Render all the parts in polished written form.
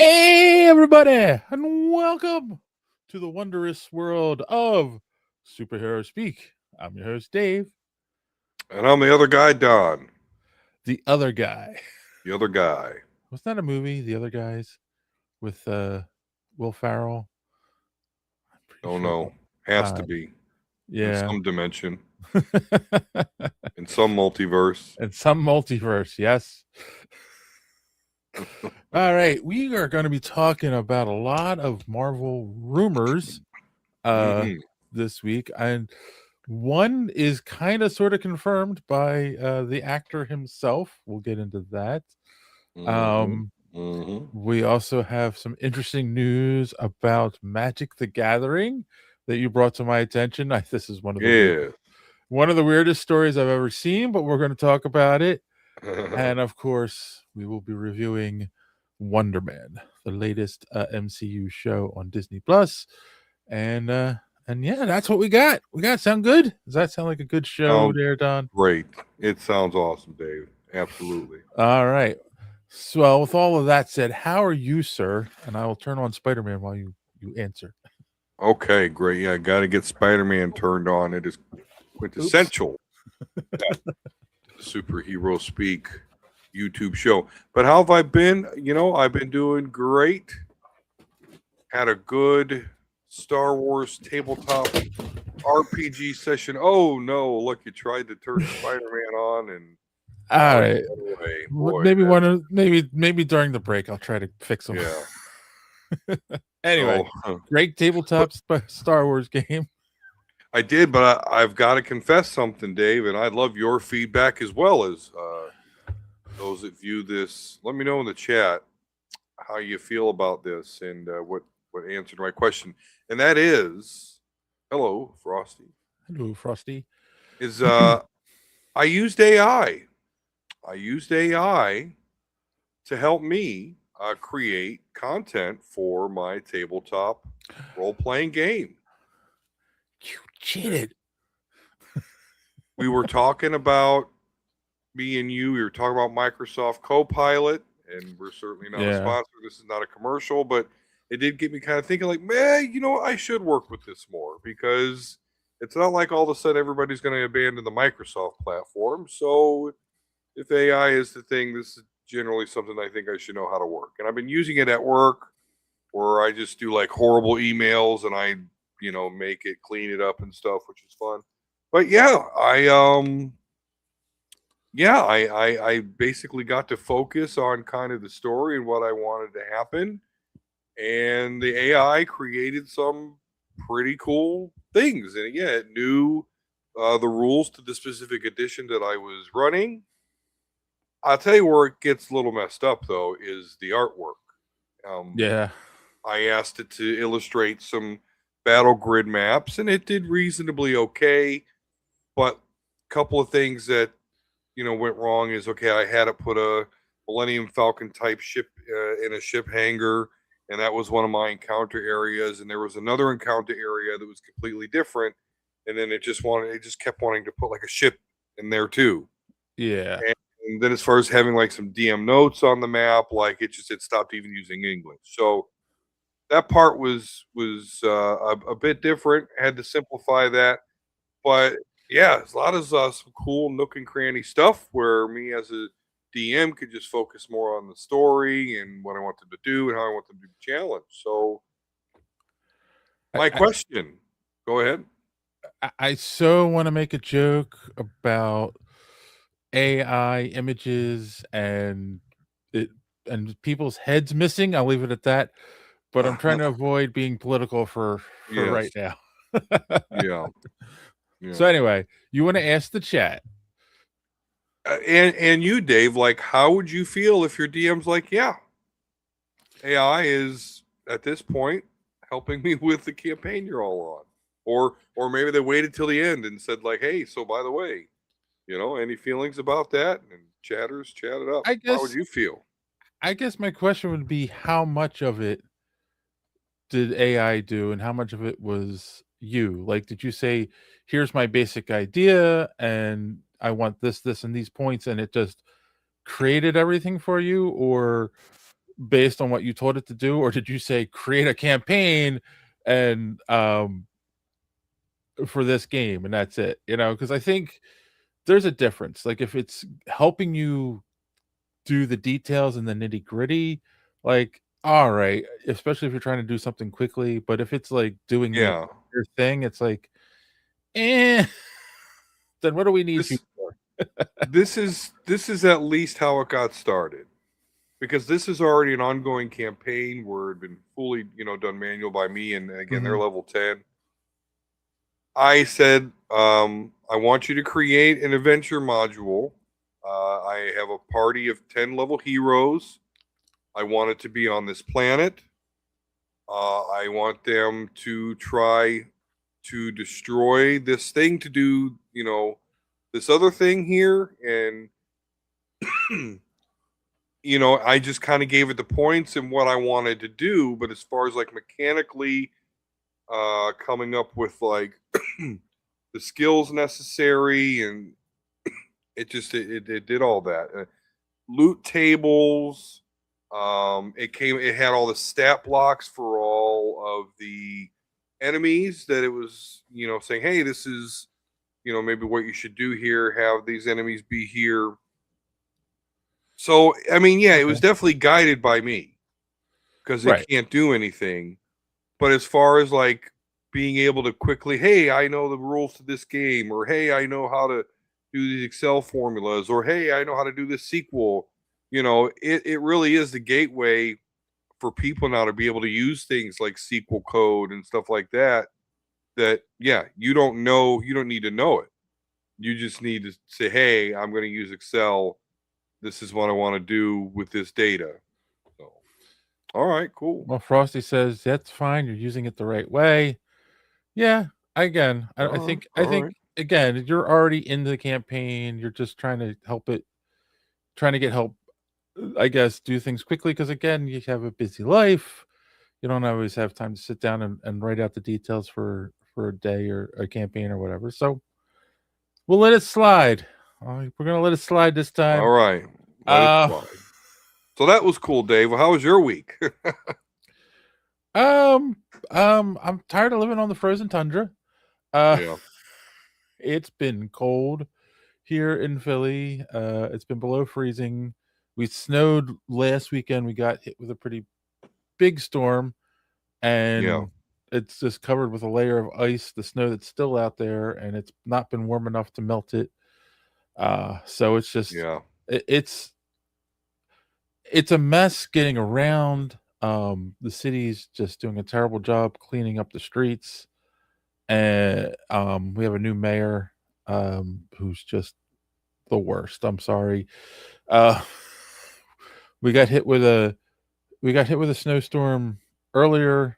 Hey, everybody, and welcome to the wondrous world of superhero speak. I'm your host, Dave, And I'm the other guy, Don. the other guy. The other guy. Was that a movie, The Other Guys, with Will Ferrell? I'm pretty Oh sure it was. no. Has to Uh, be. In yeah. some dimension. In some multiverse. And some multiverse, yes. All right, we are going to be talking about a lot of Marvel rumors Mm-hmm. this week, and one is kind of sort of confirmed by the actor himself. We'll get into that. Mm-hmm. Um, Mm-hmm. we also have some interesting news about Magic the Gathering that you brought to my attention. This is Yeah. one of the weirdest stories I've ever seen, but we're going to talk about it. And of course, we will be reviewing Wonder Man, the latest MCU show on Disney Plus. And yeah, that's what we got. Sound good? Does that sound like a good show Sounds there, Don? great. It sounds awesome, Dave. Absolutely. All right. So with all of that said, how are you, sir? And I will turn on Spider-Man while you answer. Okay, great. Yeah, gotta get Spider-Man turned on. It is Oops. quintessential superhero speak YouTube show. But how have I been? I've been doing great. Had a good Star Wars tabletop RPG session. Oh no! Look, you tried to turn Spider-Man on, and All now right. you went away. Boy, Maybe maybe during the break I'll try to fix them. yeah. Anyway, So, great tabletop Star Wars game. I did, but I've got to confess something, Dave, and I'd love your feedback as well as those that view this. Let me know in the chat how you feel about this and what answered my question, and that is, hello, Frosty. Hello, Frosty. Is I used AI. I used AI to help me create content for my tabletop role playing game. You cheated. We were talking about me and you. We were talking about Microsoft Copilot, and we're certainly not a Yeah. sponsor. This is not a commercial, but it did get me kind of thinking, like, man, I should work with this more because it's not like all of a sudden everybody's going to abandon the Microsoft platform. So if AI is the thing, this is generally something I think I should know how to work. And I've been using it at work where I just do like horrible emails and I, make it, clean it up and stuff, which is fun. But I basically got to focus on kind of the story and what I wanted to happen. And the AI created some pretty cool things. And yeah, it knew the rules to the specific edition that I was running. I'll tell you where it gets a little messed up, though, is the artwork. Yeah. I asked it to illustrate some battle grid maps, and it did reasonably okay. But a couple of things that went wrong is, okay, I had to put a Millennium Falcon type ship in a ship hangar, and that was one of my encounter areas. And there was another encounter area that was completely different, and then it just kept wanting to put like a ship in there too. Yeah. And then as far as having like some DM notes on the map, like it stopped even using English. So that part was a bit different. Had to simplify that, but yeah, it's a lot of some cool nook and cranny stuff where me as a DM could just focus more on the story and what I want them to do and how I want them to be challenged. So my question, go ahead. I so want to make a joke about AI images and it and people's heads missing. I'll leave it at that. But I'm trying to avoid being political for right Yes. now. Yeah. Yeah. So anyway, you want to ask the chat. And you, Dave, like, how would you feel if your DM's like, yeah, AI is at this point helping me with the campaign you're all on, or maybe they waited till the end and said like, hey, so by the way, any feelings about that? And chatters, chat it up. I How would guess you feel? I guess my question would be how much of it did AI do and how much of it was you? Like, did you say, here's my basic idea and I want this, and these points, and it just created everything for you? Or based on what you told it to do, or did you say create a campaign and for this game and that's it? Because I think there's a difference. Like if it's helping you do the details and the nitty gritty, like all right, especially if you're trying to do something quickly. But if it's like doing the Yeah. entire thing, it's like, then what do we need you This for? this is at least how it got started. Because this is already an ongoing campaign where it had been fully, done manual by me, and again, they're Mhm. level 10. I said, I want you to create an adventure module. I have a party of 10 level heroes. I want it to be on this planet. I want them to try to destroy this thing to do, this other thing here. And, I just kind of gave it the points and what I wanted to do. But as far as like mechanically coming up with like the skills necessary, and it did all that. Loot tables. It had all the stat blocks for all of the enemies that it was, saying, hey, this is, maybe what you should do here. Have these enemies be here. So, I mean, yeah, it was Okay. definitely guided by me because it Right. can't do anything. But as far as like being able to quickly, hey, I know the rules to this game, or hey, I know how to do these Excel formulas, or hey, I know how to do this sequel. It really is the gateway for people now to be able to use things like SQL code and stuff like that. That, yeah, you don't need to know it. You just need to say, hey, I'm going to use Excel. This is what I want to do with this data. So, all right, cool. Well, Frosty says that's fine. You're using it the right way. Yeah. Again, I think All right. again, you're already in the campaign. You're just trying to help it, trying to get help. I guess do things quickly because again, you have a busy life. You don't always have time to sit down and write out the details for a day or a campaign or whatever. So we'll let it slide. We're gonna let it slide this All time. right. Let it Uh, slide. So that was cool, Dave. Well, how was your week? um, I'm tired of living on the frozen tundra. Uh, Yeah. it's been cold here in Philly. It's been below freezing. We snowed last weekend. We got hit with a pretty big storm, Yeah. and it's just covered with a layer of ice, the snow that's still out there, and it's not been warm enough to melt it. So it's just Yeah. it, it's it's a mess getting around. The city's just doing a terrible job cleaning up the streets, and we have a new mayor who's just the worst. I'm sorry. Uh, we got hit with a snowstorm earlier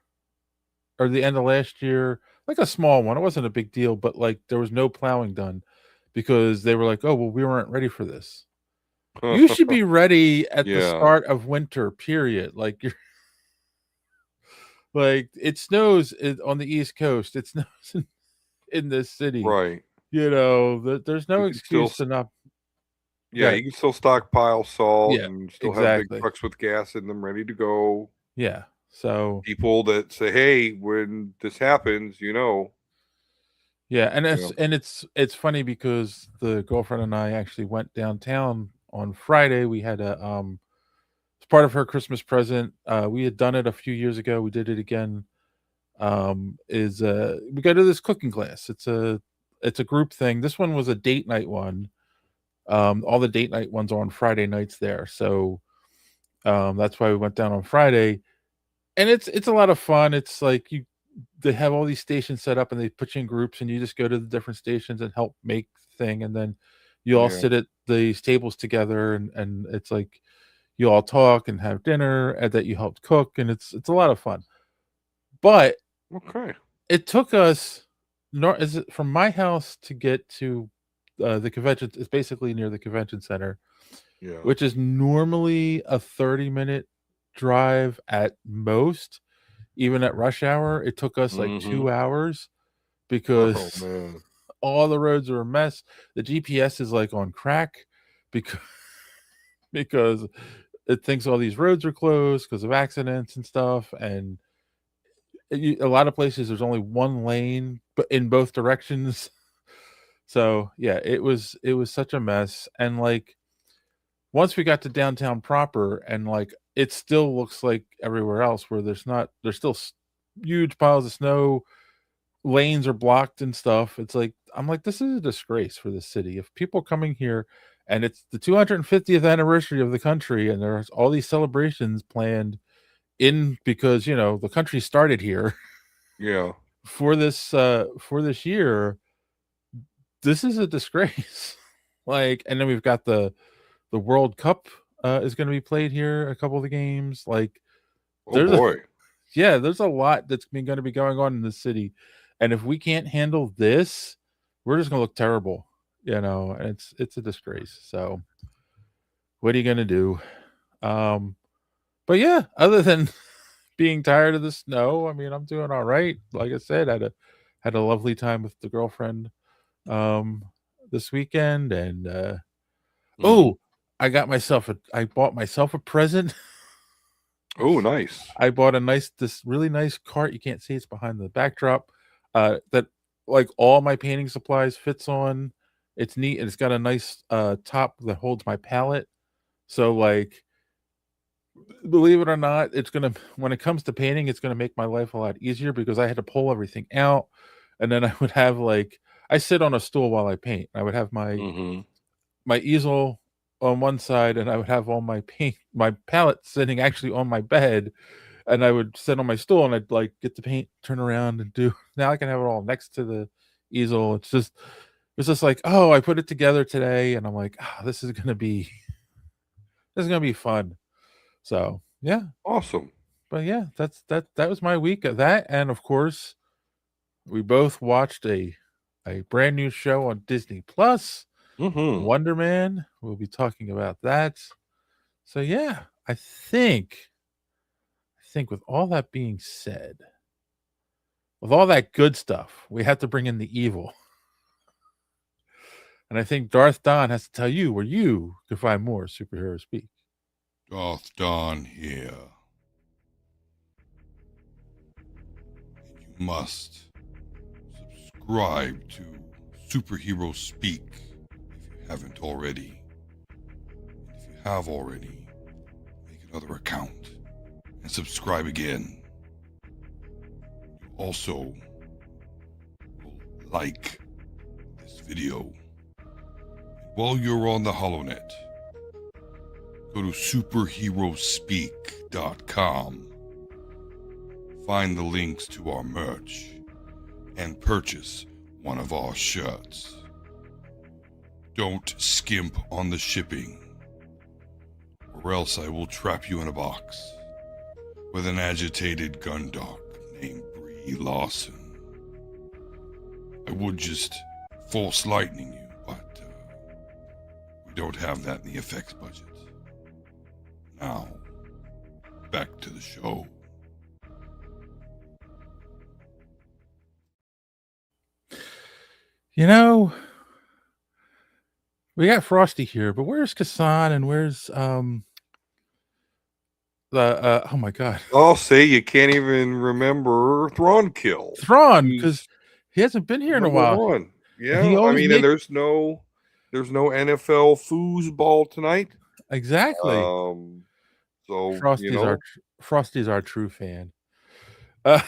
or the end of last year, like a small one. It wasn't a big deal, but like there was no plowing done because they were like, "Oh, well, we weren't ready for this." You should be ready at the Yeah. start of winter, period. Like you're like it snows on the East Coast. It snows in this city. Right. There's no You can still, excuse to not yeah, get. you can still stockpile salt Yeah, and still have big exactly. trucks with gas in them ready to go. Yeah. So People that say, hey, when this happens, yeah, and yeah, it's funny because the girlfriend and I actually went downtown on Friday. We had a it's part of her Christmas present. We had done it a few years ago. We did it again. Is We go to this cooking class. It's a group thing. This one was a date night one. All the date night ones are on Friday nights there. So that's why we went down on Friday. And it's a lot of fun. It's like they have all these stations set up and they put you in groups and you just go to the different stations and help make the thing, and then you all yeah. sit at these tables together, and it's like you all talk and have dinner and that you helped cook, and it's a lot of fun. But Okay. it took us is it from my house to get to the convention. It's basically near the convention center, Yeah. which is normally a 30-minute drive at most. Even at rush hour, it took us like Mm-hmm. 2 hours Oh because man. all the roads are a mess. The GPS is like on crack because because it thinks all these roads are closed because of accidents and stuff, and a lot of places there's only one lane, but in both directions. So yeah, it was such a mess, and like once we got to downtown proper, and like it still looks like everywhere else where there's still huge piles of snow, lanes are blocked and stuff. It's like I'm like, this is a disgrace for the city. If people coming here and it's the 250th anniversary of the country and there's all these celebrations planned in because the country started here Yeah. for this year, this is a disgrace. Like, and then we've got the World Cup is going to be played here. A couple of the games, like Oh there's a boy. yeah, there's a lot that's going to be going on in the city, and if we can't handle this, we're just going to look terrible, And it's a disgrace. So, what are you going to do? But yeah, other than being tired of the snow, I mean, I'm doing all right. Like I said, had a lovely time with the girlfriend um this weekend, and oh, I bought myself a present. Oh, nice. I bought this really nice cart. You can't see it's behind the backdrop. That like all my painting supplies fits on. It's neat, and it's got a nice top that holds my palette. So like, believe it or not, it's gonna when it comes to painting, it's gonna make my life a lot easier because I had to pull everything out, and then I would have like I sit on a stool while I paint. I would have my easel on one side, and I would have all my palette sitting actually on my bed, and I would sit on my stool, and I'd like get the paint, turn around, and do. Now I can have it all next to the easel. It's just like, oh, I put it together today, and I'm like, this is gonna be fun. So yeah, Awesome. but yeah, that was my week of that, and of course, we both watched a brand new show on Disney Plus, Wonder Man. We'll be talking about that. So yeah, I think with all that being said, with all that good stuff, we have to bring in the evil. And I think Darth Don has to tell you where you can find more superhero speak. Darth Don here. And you must subscribe to Superhero Speak if you haven't already. And if you have already, make another account and subscribe again. You also will like this video. And while you're on the HoloNet, go to superheroespeak.com. Find the links to our merch and purchase one of our shirts. Don't skimp on the shipping, or else I will trap you in a box with an agitated gun dog named Brie Lawson. I would just force lightning you, but we don't have that in the effects budget. Now, back to the show. We got Frosty here, but where's Kassan and where's the oh my god, I'll say you can't even remember Thronkill. Thrawn, who's because he hasn't been here in a number while. one. He Yeah, I always mean, and make there's no NFL foosball tonight. exactly. So Frosty's our true fan. Uh,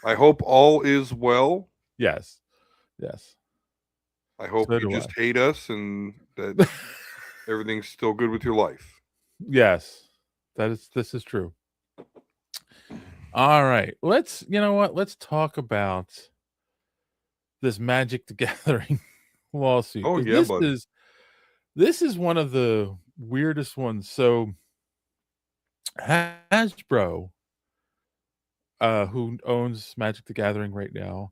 I hope all is well. yes. I hope So you do just hate us and that everything's still good with your life. Yes, this is true. All right, let's talk about this Magic the Gathering lawsuit. Oh 'Cause yeah, buddy. this is one of the weirdest ones. So Hasbro, who owns Magic the Gathering right now,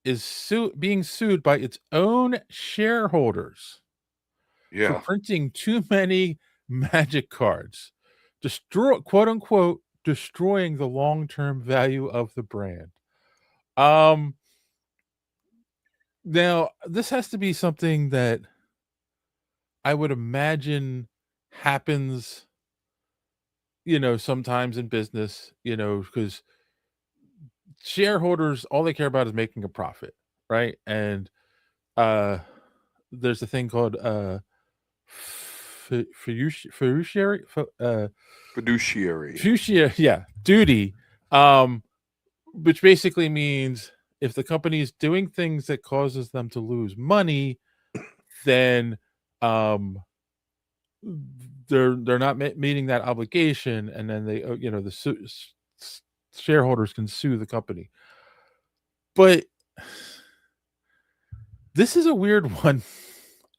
is being sued by its own shareholders for Yeah. printing too many Magic cards, quote unquote destroying the long-term value of the brand. Now this has to be something that I would imagine happens sometimes in business, because shareholders, all they care about is making a profit, right? And uh there's a thing called fiduciary Fiduciary. yeah, duty, um which basically means if the company is doing things that causes them to lose money, then um they're not meeting that obligation, and then they shareholders can sue the company. But this is a weird one,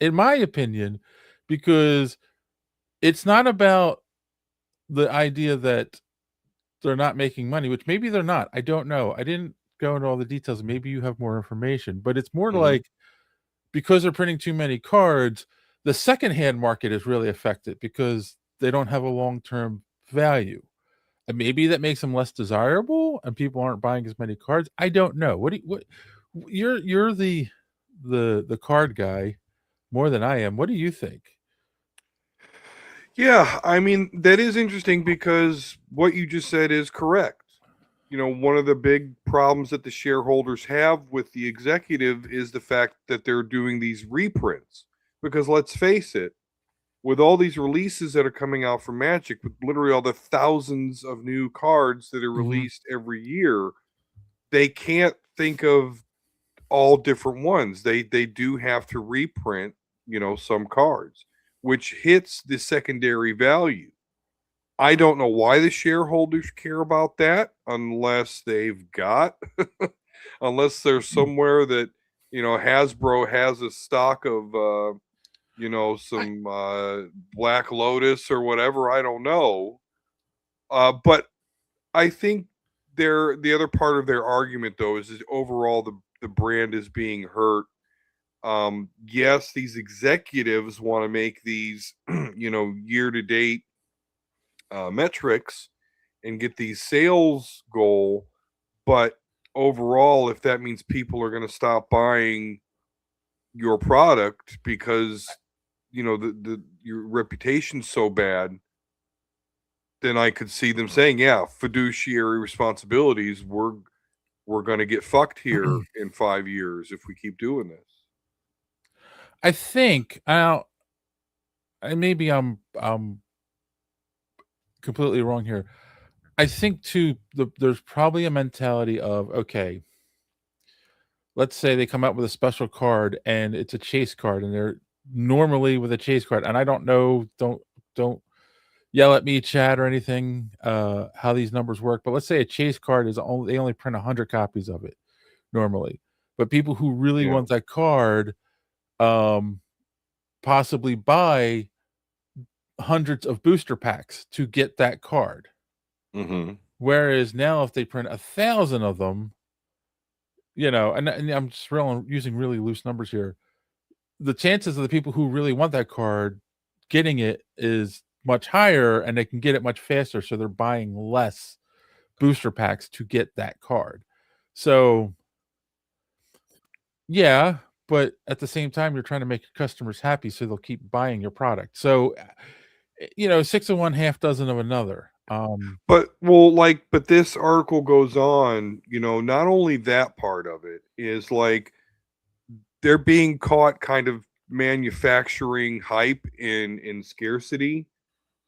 in my opinion, because it's not about the idea that they're not making money, which maybe they're not. I don't know. I didn't go into all the details. Maybe you have more information, but it's more like because they're printing too many cards, the secondhand market is really affected because they don't have a long-term value. And maybe that makes them less desirable and people aren't buying as many cards. I don't know. You're the card guy more than I am. What do you think? Yeah, I mean, that is interesting because what you just said is correct. One of the big problems that the shareholders have with the executive is the fact that they're doing these reprints. Because let's face it, with all these releases that are coming out from Magic, with literally all the thousands of new cards that are released every year, they can't think of all different ones. They do have to reprint, some cards, which hits the secondary value. I don't know why the shareholders care about that unless they've got unless there's somewhere that Hasbro has a stock of some Black Lotus or whatever. I don't know. But I think the other part of their argument though is overall the brand is being hurt. Yes, these executives want to make these year to date metrics and get these sales goal, but overall, if that means people are going to stop buying your product because the your reputation's so bad, then I could see them saying, yeah, fiduciary responsibilities, we're going to get fucked here in 5 years if we keep doing this. I think maybe I'm completely wrong here. I think too there's probably a mentality of, okay, let's say they come out with a special card and it's a chase card, and they're normally with a chase card, and I don't know, don't yell at me, chat, or anything, how these numbers work, but let's say a chase card is they only print 100 copies of it normally, but people who really want that card possibly buy hundreds of booster packs to get that card. Whereas now, if they print 1,000 of them, and I'm just using really loose numbers here, the chances of the people who really want that card getting it is much higher, and they can get it much faster, so they're buying less booster packs to get that card. So yeah, but at the same time, you're trying to make your customers happy, so they'll keep buying your product. So 6 of one, half dozen of another. But this article goes on, not only that part of it is like they're being caught kind of manufacturing hype in scarcity.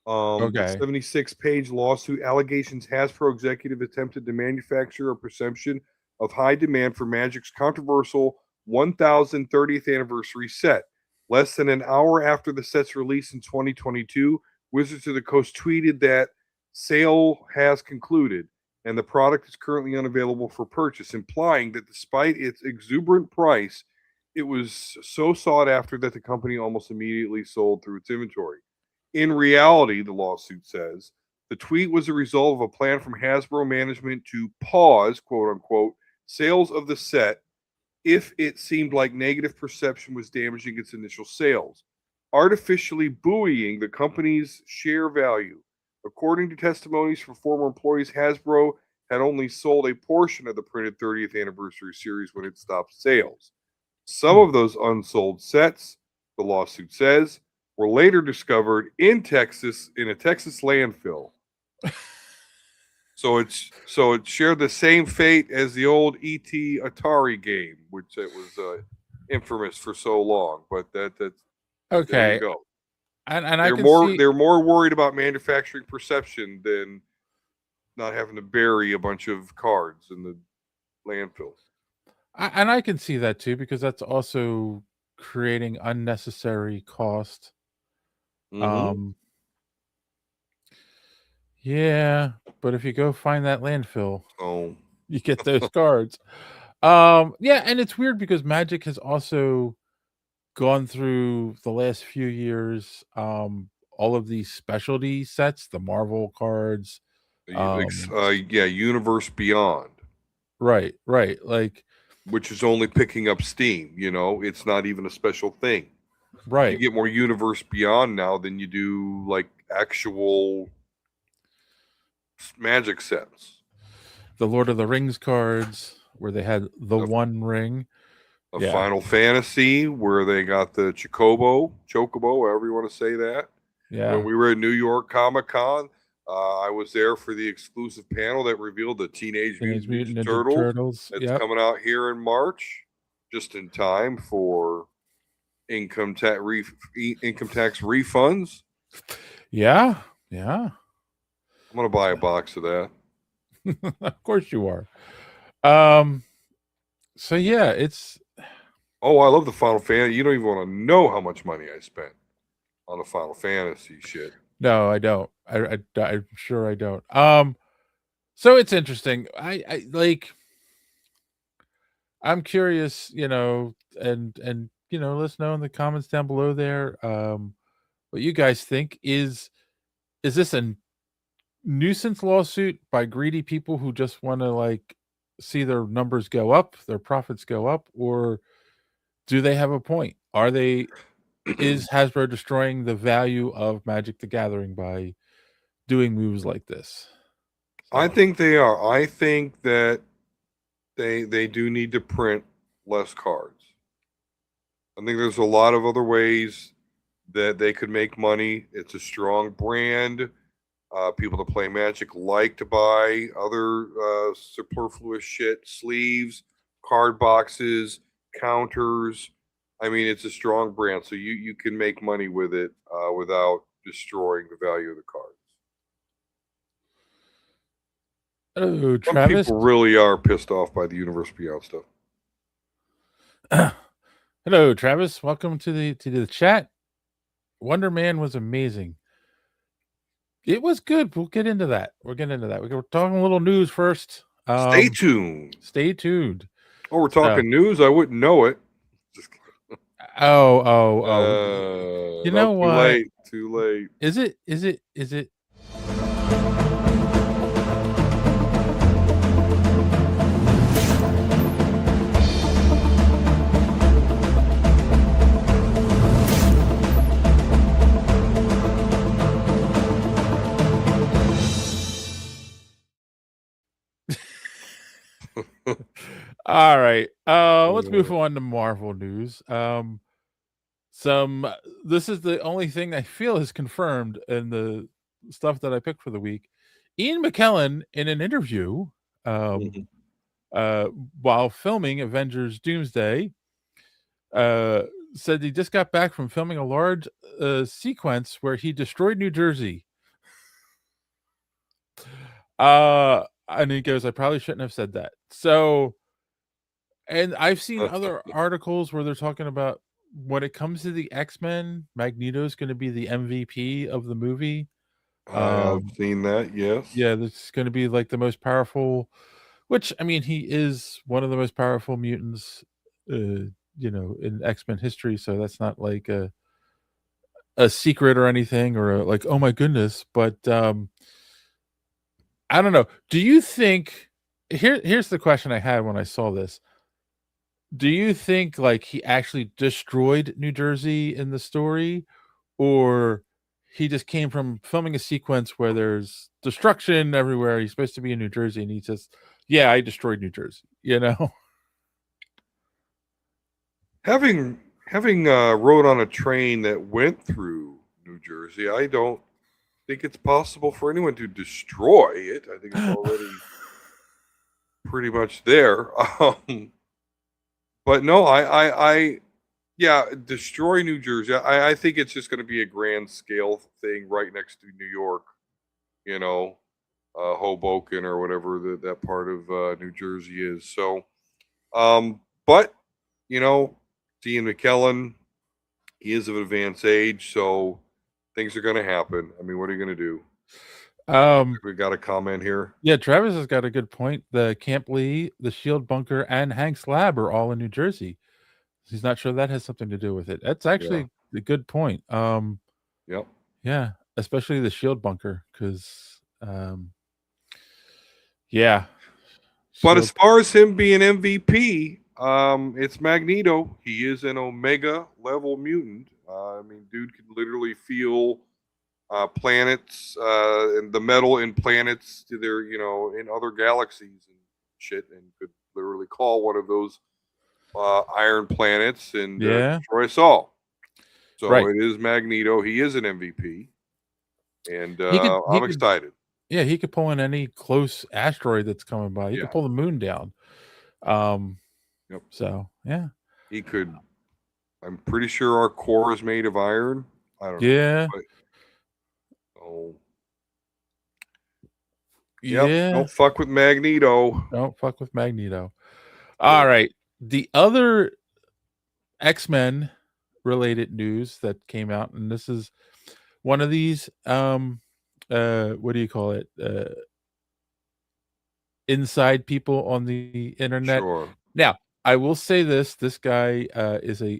The 76-page lawsuit allegations Hasbro executive attempted to manufacture a perception of high demand for Magic's controversial 1030th anniversary set. Less than an hour after the set's release in 2022, Wizards of the Coast tweeted that sale has concluded and the product is currently unavailable for purchase, implying that despite its exuberant price, it was so sought after that the company almost immediately sold through its inventory. In reality, the lawsuit says, the tweet was a result of a plan from Hasbro management to pause, quote unquote, sales of the set if it seemed like negative perception was damaging its initial sales, artificially buoying the company's share value. According to testimonies from former employees, Hasbro had only sold a portion of the printed 30th anniversary series when it stopped sales. Some of those unsold sets, the lawsuit says, were later discovered in Texas in a Texas landfill. So it shared the same fate as the old ET Atari game, which it was infamous for so long. But that's there you Okay, go. and I can see. They're more worried about manufacturing perception than not having to bury a bunch of cards in the landfill. And I can see that too, because that's also creating unnecessary cost. Mm-hmm. Yeah, but if you go find that landfill, Oh, you get those cards. Yeah, and it's weird because Magic has also gone through the last few years all of these specialty sets, the Marvel cards. yeah, Universe Beyond, Right, right. Like which is only picking up steam. It's not even a special thing. You right. get more Universe Beyond now than you do like actual Magic sets. The Lord of the Rings cards where they had the A, one ring. a Yeah. Final Fantasy where they got the Chocobo, however you want to say that. Yeah. When we were at New York Comic Con, I was there for the exclusive panel that revealed the Teenage Mutant Ninja Ninja Turtles. Turtles. It's Yep. coming out here in March, just in time for income tax refunds. Yeah. Yeah. I'm gonna buy a box of that. Of course you are. So yeah, it's Oh, I love the Final Fantasy. You don't even want to know how much money I spent on the Final Fantasy shit. no, I don't. I'm sure I don't. So it's interesting. I like. I'm curious, and let us know in the comments down below there, what you guys think. Is this a nuisance lawsuit by greedy people who just want to like see their numbers go up, their profits go up, or do they have a point? Is Hasbro destroying the value of Magic the Gathering by doing moves like this? I So, think they are. I think that they do need to print less cards. I think there's a lot of other ways that they could make money. It's a strong brand. People that play Magic like to buy other superfluous shit, sleeves, card boxes, counters. I mean, it's a strong brand, so you can make money with it without destroying the value of the cards. hello, Some Travis. people really are pissed off by the Universe Beyond stuff. Hello, Travis. Welcome to the chat. Wonder Man was amazing. It was good. We'll get into that. We're talking a little news first. Stay tuned. Stay tuned. Oh, we're talking news. I wouldn't know it. Just Oh. You know no, what? Too late. Is it? All right. Let's move on to Marvel news. This is the only thing I feel is confirmed in the stuff that I picked for the week. Ian McKellen, in an interview, while filming Avengers Doomsday, said he just got back from filming a large sequence where he destroyed New Jersey. And he goes, I probably shouldn't have said that. So, and I've seen other articles where they're talking about when it comes to the X-Men, Magneto's going to be the MVP of the movie. I've seen that, yes. Yeah, that's going to be like the most powerful, which, I mean, he is one of the most powerful mutants, in X-Men history. So that's not like a secret or anything, or like, oh my goodness. But I don't know. Do you think, here's the question I had when I saw this. Do you think like he actually destroyed New Jersey in the story, or he just came from filming a sequence where there's destruction everywhere? He's supposed to be in New Jersey and he says, yeah, I destroyed New Jersey, Having rode on a train that went through New Jersey, I don't think it's possible for anyone to destroy it. I think it's already pretty much there. But no, yeah, destroy New Jersey. I think it's just going to be a grand scale thing right next to New York, you know, Hoboken or whatever that part of New Jersey is. So, but you know, Ian McKellen, he is of advanced age, so things are going to happen. I mean, what are you going to do? We got a comment here. Yeah, Travis has got a good point. The Camp Lee, the Shield Bunker, and Hank's Lab are all in New Jersey. He's not sure that has something to do with it. That's actually a good point. Yep. Yeah, especially the Shield Bunker, because yeah. But as far as him being MVP, it's Magneto. He is an Omega level mutant. I mean, dude can literally feel planets and the metal in planets to their, you know, in other galaxies and shit, and could literally call one of those iron planets and destroy us all. So it is Magneto. He is an MVP, and I'm excited. Yeah, he could pull in any close asteroid that's coming by. He could pull the moon down. Yep. So yeah, he could. I'm pretty sure our core is made of iron. I don't know. Yeah. Yeah. Don't fuck with Magneto. Don't fuck with Magneto. All right. The other X-Men related news that came out, and this is one of these what do you call it? Inside people on the internet. Sure. Now, I will say this guy is a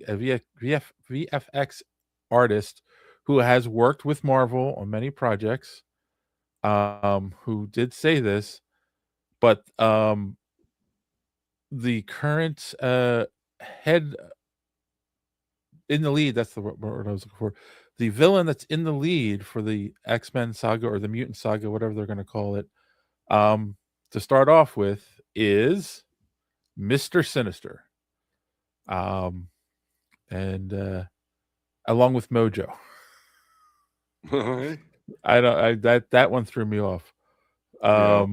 VFX artist who has worked with Marvel on many projects, who did say this, but the current head in the lead, that's the word I was looking for, the villain that's in the lead for the X-Men saga or the Mutant Saga, whatever they're going to call it, to start off with, is Mr. Sinister, and along with Mojo. That one threw me off. I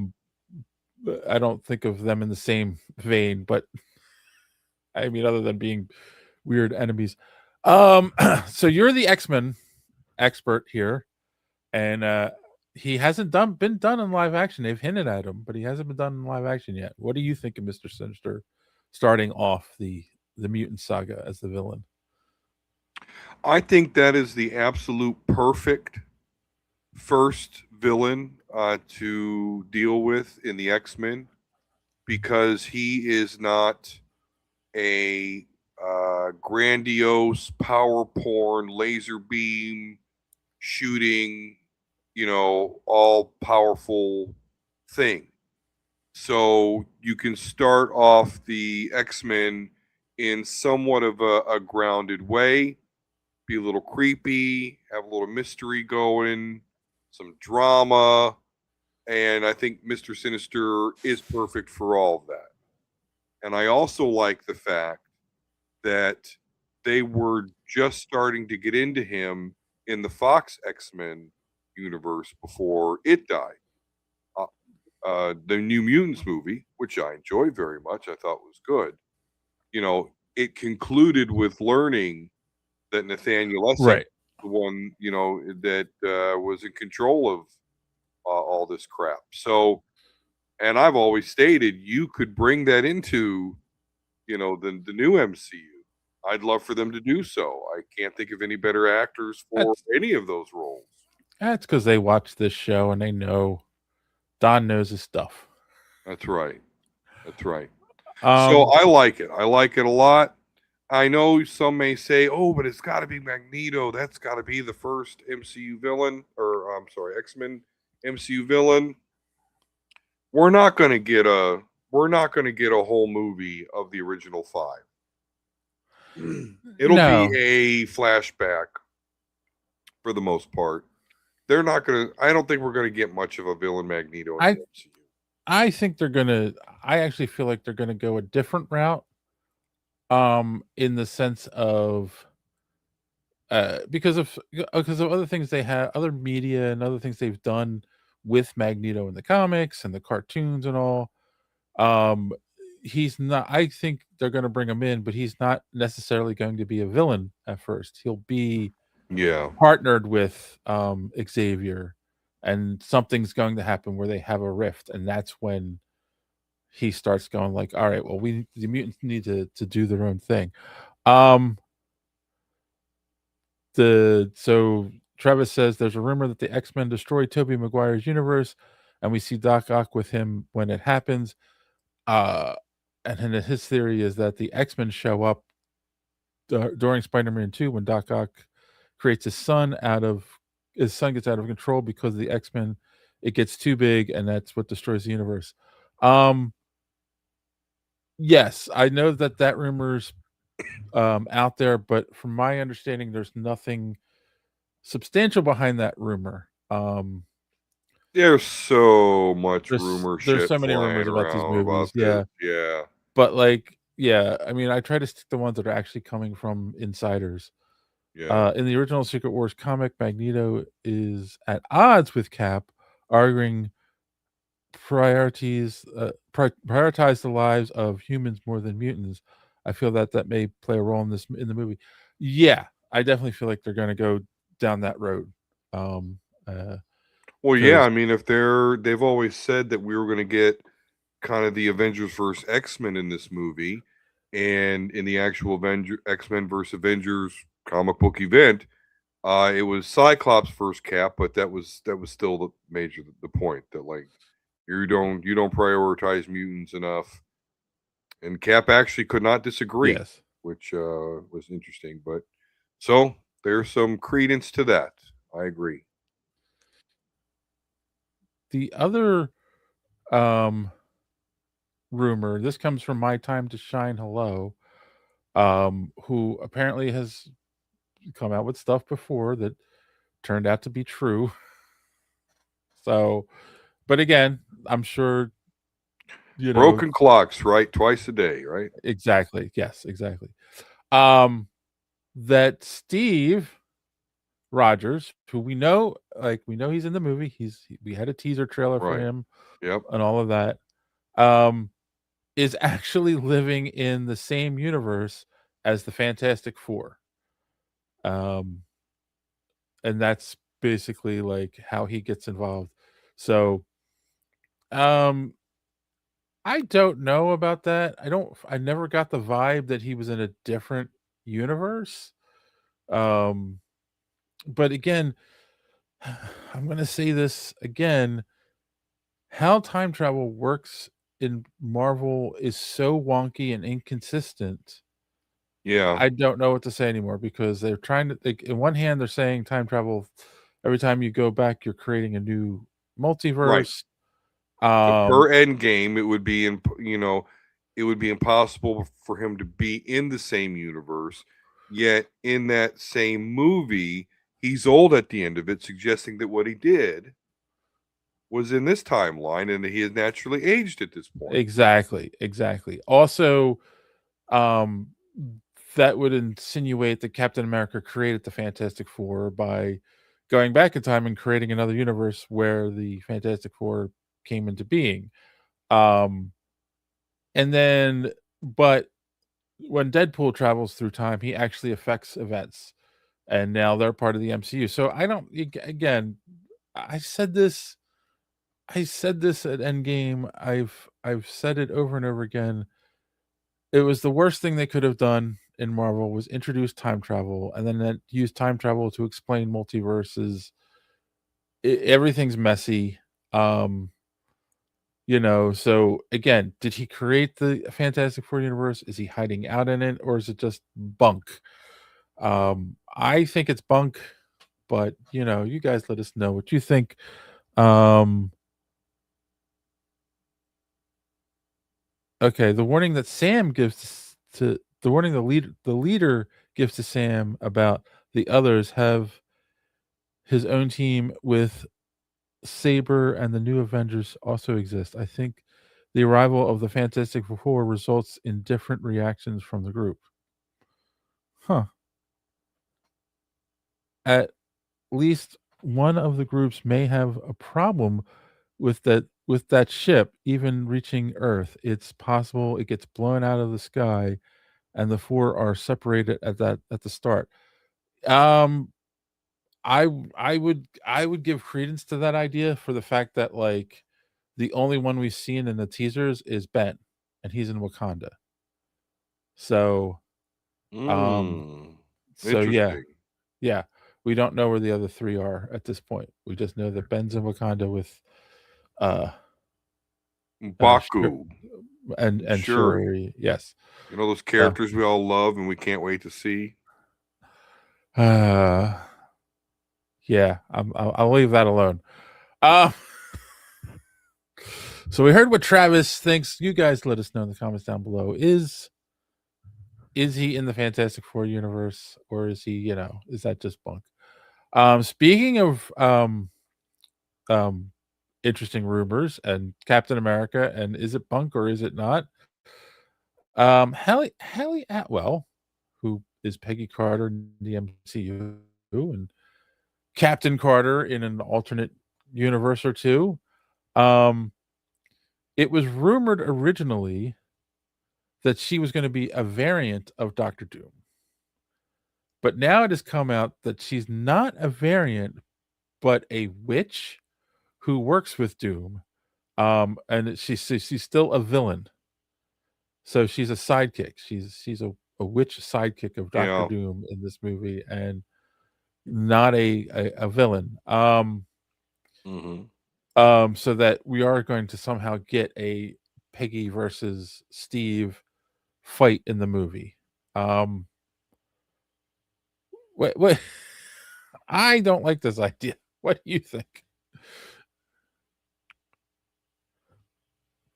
don't think of them in the same vein, but I mean, other than being weird enemies. So you're the X-Men expert here, and he hasn't been done in live action. They've hinted at him, but he hasn't been done in live action yet. What do you think of Mr. Sinister starting off the Mutant Saga as the villain? I think that is the absolute perfect first villain to deal with in the X-Men, because he is not a grandiose power porn laser beam shooting, you know, all powerful thing. So you can start off the X-Men in somewhat of a grounded way, be a little creepy, have a little mystery going, some drama, and I think Mr. Sinister is perfect for all of that. And I also like the fact that they were just starting to get into him in the Fox X-Men universe before it died. The New Mutants movie, which I enjoyed very much, I thought was good. You know, it concluded with learning that Nathaniel Essex, the one, you know, that was in control of all this crap. So, and I've always stated you could bring that into, you know, the new MCU. I'd love for them to do so. I can't think of any better actors for any of those roles. That's because they watch this show and they know Don knows his stuff. That's right. That's right. So I like it. I like it a lot. I know some may say, "Oh, but it's got to be Magneto. That's got to be the first MCU villain, or I'm sorry, X-Men MCU villain." We're not going to get a whole movie of the original 5. It'll be a flashback for the most part. They're not going to. I don't think we're going to get much of a villain Magneto in the MCU. I think they're going to. I actually feel like they're going to go a different route. In the sense of because of other things they have, other media and other things they've done with Magneto in the comics and the cartoons and all. Um, he's not. I think they're going to bring him in, but he's not necessarily going to be a villain at first. He'll be Yeah. partnered with Xavier, and something's going to happen where they have a rift, and that's when he starts going like, all right, well, the mutants need to do their own thing. So Travis says there's a rumor that the X-Men destroy Tobey Maguire's universe, and we see Doc Ock with him when it happens. And then his theory is that the X-Men show up during Spider-Man 2 when Doc Ock creates his son gets out of control because of the X-Men. It gets too big, and that's what destroys the universe. Yes, I know that rumor's out there, but from my understanding, there's nothing substantial behind that rumor. There's so much rumor There's shit so many flying rumors about these around movies, about this. Yeah. but like, yeah, I mean, I try to stick to the ones that are actually coming from insiders. Yeah. In the original Secret Wars comic, Magneto is at odds with Cap, arguing priorities prioritize the lives of humans more than mutants. I feel that may play a role in the movie. Yeah, I definitely feel like they're going to go down that road. Well, yeah, I mean, if they've always said that we were going to get kind of the Avengers versus X-Men in this movie, and in the actual X-Men versus Avengers comic book event, it was Cyclops versus Cap, but that was still the point that like you don't prioritize mutants enough, and Cap actually could not disagree, Yes. which was interesting. But so there's some credence to that. I agree. The other rumor, this comes from My Time to Shine Hello, who apparently has come out with stuff before that turned out to be true. So, but again, I'm sure broken clocks, right? Twice a day, right? Exactly. Yes, exactly. That Steve Rogers, who we know he's in the movie. We had a teaser trailer for him. Yep. And all of that. Is actually living in the same universe as the Fantastic Four. And that's basically like how he gets involved. So I don't know about that. I never got the vibe that he was in a different universe. But again, I'm going to say this again. How time travel works in Marvel is so wonky and inconsistent. Yeah. I don't know what to say anymore because they're trying to, like, in one hand, they're saying time travel, every time you go back, you're creating a new multiverse. Right. Per Endgame, it would be it would be impossible for him to be in the same universe. Yet in that same movie, he's old at the end of it, suggesting that what he did was in this timeline and that he has naturally aged at this point. Exactly. Also, that would insinuate that Captain America created the Fantastic Four by going back in time and creating another universe where the Fantastic Four came into being. And then, but when Deadpool travels through time, he actually affects events, and now they're part of the MCU. So again, I said this at Endgame. I've said it over and over again. It was the worst thing they could have done in Marvel was introduce time travel, and then that use time travel to explain multiverses. Everything's messy. So again, did he create the Fantastic Four universe? Is he hiding out in it, or is it just bunk? I think it's bunk, but you guys let us know what you think. Okay, the warning that Sam gives to the warning the leader gives to Sam about the others have his own team with Saber and the new Avengers also exist. I think the arrival of the Fantastic Four results in different reactions from the group. Huh. at least one of the groups may have a problem with that ship even reaching Earth. It's possible it gets blown out of the sky, and the four are separated at the start. Um, I would give credence to that idea for the fact that like the only one we've seen in the teasers is Ben, and he's in Wakanda. So um, so yeah, Interesting. yeah, we don't know where the other three are at this point. We just know that Ben's in Wakanda with uh Baku, and Shuri. Shuri. Yes. You know those So, characters we all love and we can't wait to see. uh, yeah, I'll leave that alone. Uh, so we heard what Travis thinks. You guys let us know in the comments down below. Is he in the Fantastic Four universe, or is he, is that just bunk? Speaking of interesting rumors and Captain America, and is it bunk or is it not? Hallie Atwell, who is Peggy Carter in the MCU and Captain Carter in an alternate universe or two. It was rumored originally that she was going to be a variant of Doctor Doom. But now it has come out that she's not a variant, but a witch who works with Doom. And she's still a villain. So she's a sidekick. She's a witch sidekick of Doctor Yeah. Doom in this movie, and not a villain. So that we are going to somehow get a Peggy versus Steve fight in the movie. What I don't like this idea. What do you think?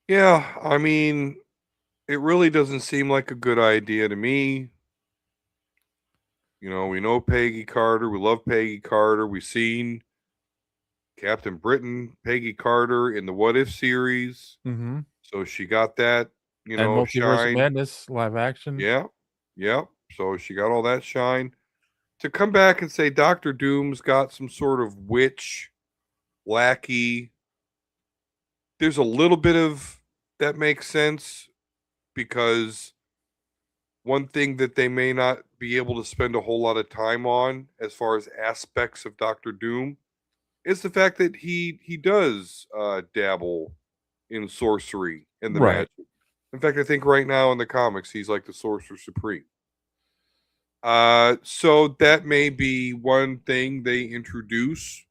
Yeah, I mean, it really doesn't seem like a good idea to me. You know, we know Peggy Carter. We love Peggy Carter. We've seen Captain Britain, Peggy Carter in the What If series. Mm-hmm. So she got that, And Multiverse of shine. Madness live action. Yeah. Yeah. So she got all that shine. To come back and say Doctor Doom's got some sort of witch lackey, there's a little bit of that makes sense, because one thing that they may not be able to spend a whole lot of time on as far as aspects of Doctor Doom is the fact that he does dabble in sorcery and the Right. magic. In fact, I think right now in the comics he's like the Sorcerer Supreme. So that may be one thing they introduce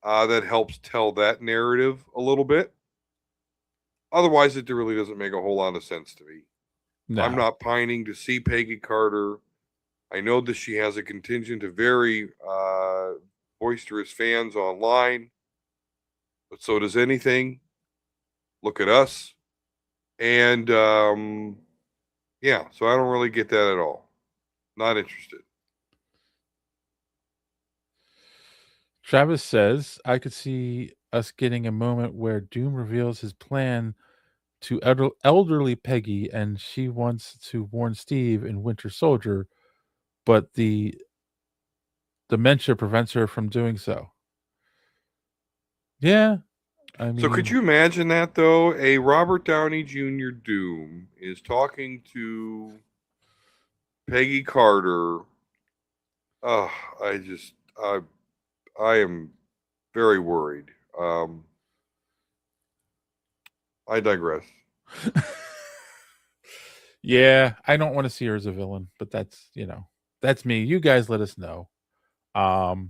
that helps tell that narrative a little bit. Otherwise, it really doesn't make a whole lot of sense to me. No. I'm not pining to see Peggy Carter. I know that she has a contingent of very boisterous fans online, but so does anything. Look at us. And yeah, so I don't really get that at all. Not interested. Travis says, I could see us getting a moment where Doom reveals his plan to elderly Peggy, and she wants to warn Steve in Winter Soldier, but the dementia prevents her from doing so. Yeah, I mean, So could you imagine that though? A Robert Downey Jr. Doom is talking to Peggy Carter. Oh, I am very worried. I digress. Yeah, I don't want to see her as a villain, but that's me. You guys let us know. And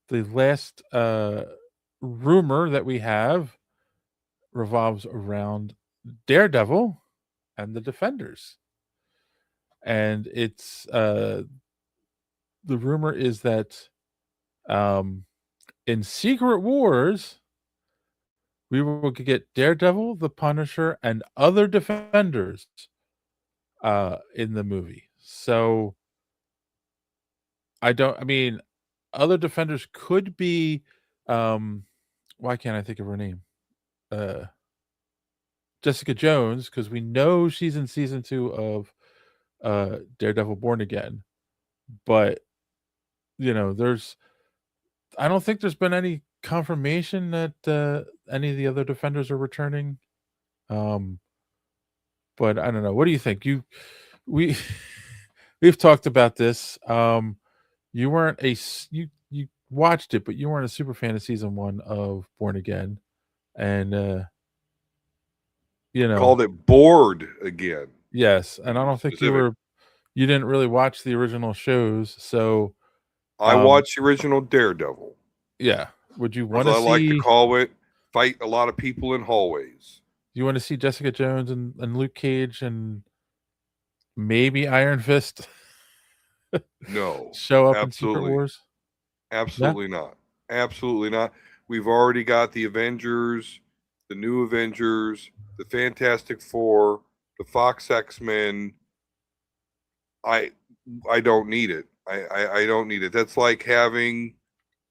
the last rumor that we have revolves around Daredevil and the Defenders. And it's the rumor is that in Secret Wars we will get Daredevil, the Punisher, and other Defenders in the movie. So other Defenders could be why can't I think of her name? Jessica Jones, because we know she's in season 2 of Daredevil Born Again, but I don't think there's been any confirmation that any of the other Defenders are returning. But I don't know. What do you think? We we've talked about this. You weren't you watched it, but you weren't a super fan of season 1 of Born Again, and Called it Bored Again. yes, and I don't think you didn't really watch the original shows, so I watched the original Daredevil. Yeah, would you want to I see? like to call it fight a lot of people in hallways. Do you want to see Jessica Jones and Luke Cage and maybe Iron Fist? No, show up in Secret Wars? Absolutely not. Absolutely not. We've already got the Avengers, the new Avengers, the Fantastic Four, the Fox X-Men. I don't need it. I don't need it. That's like having,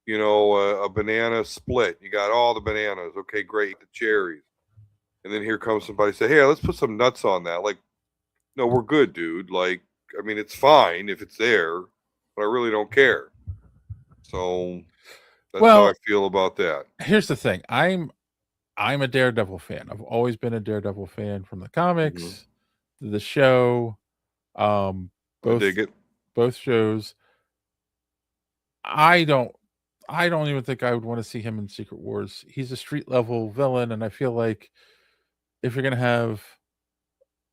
a banana split. You got all the bananas. Okay, great. The cherries. And then here comes somebody say, hey, let's put some nuts on that. Like, no, we're good, dude. Like, I mean, it's fine if it's there, but I really don't care. So that's how I feel about that. Here's the thing. I'm a Daredevil fan. I've always been a Daredevil fan from the comics, the show, I dig it. Both shows. I don't even think I would want to see him in Secret Wars. He's a street level villain, and I feel like if you're gonna have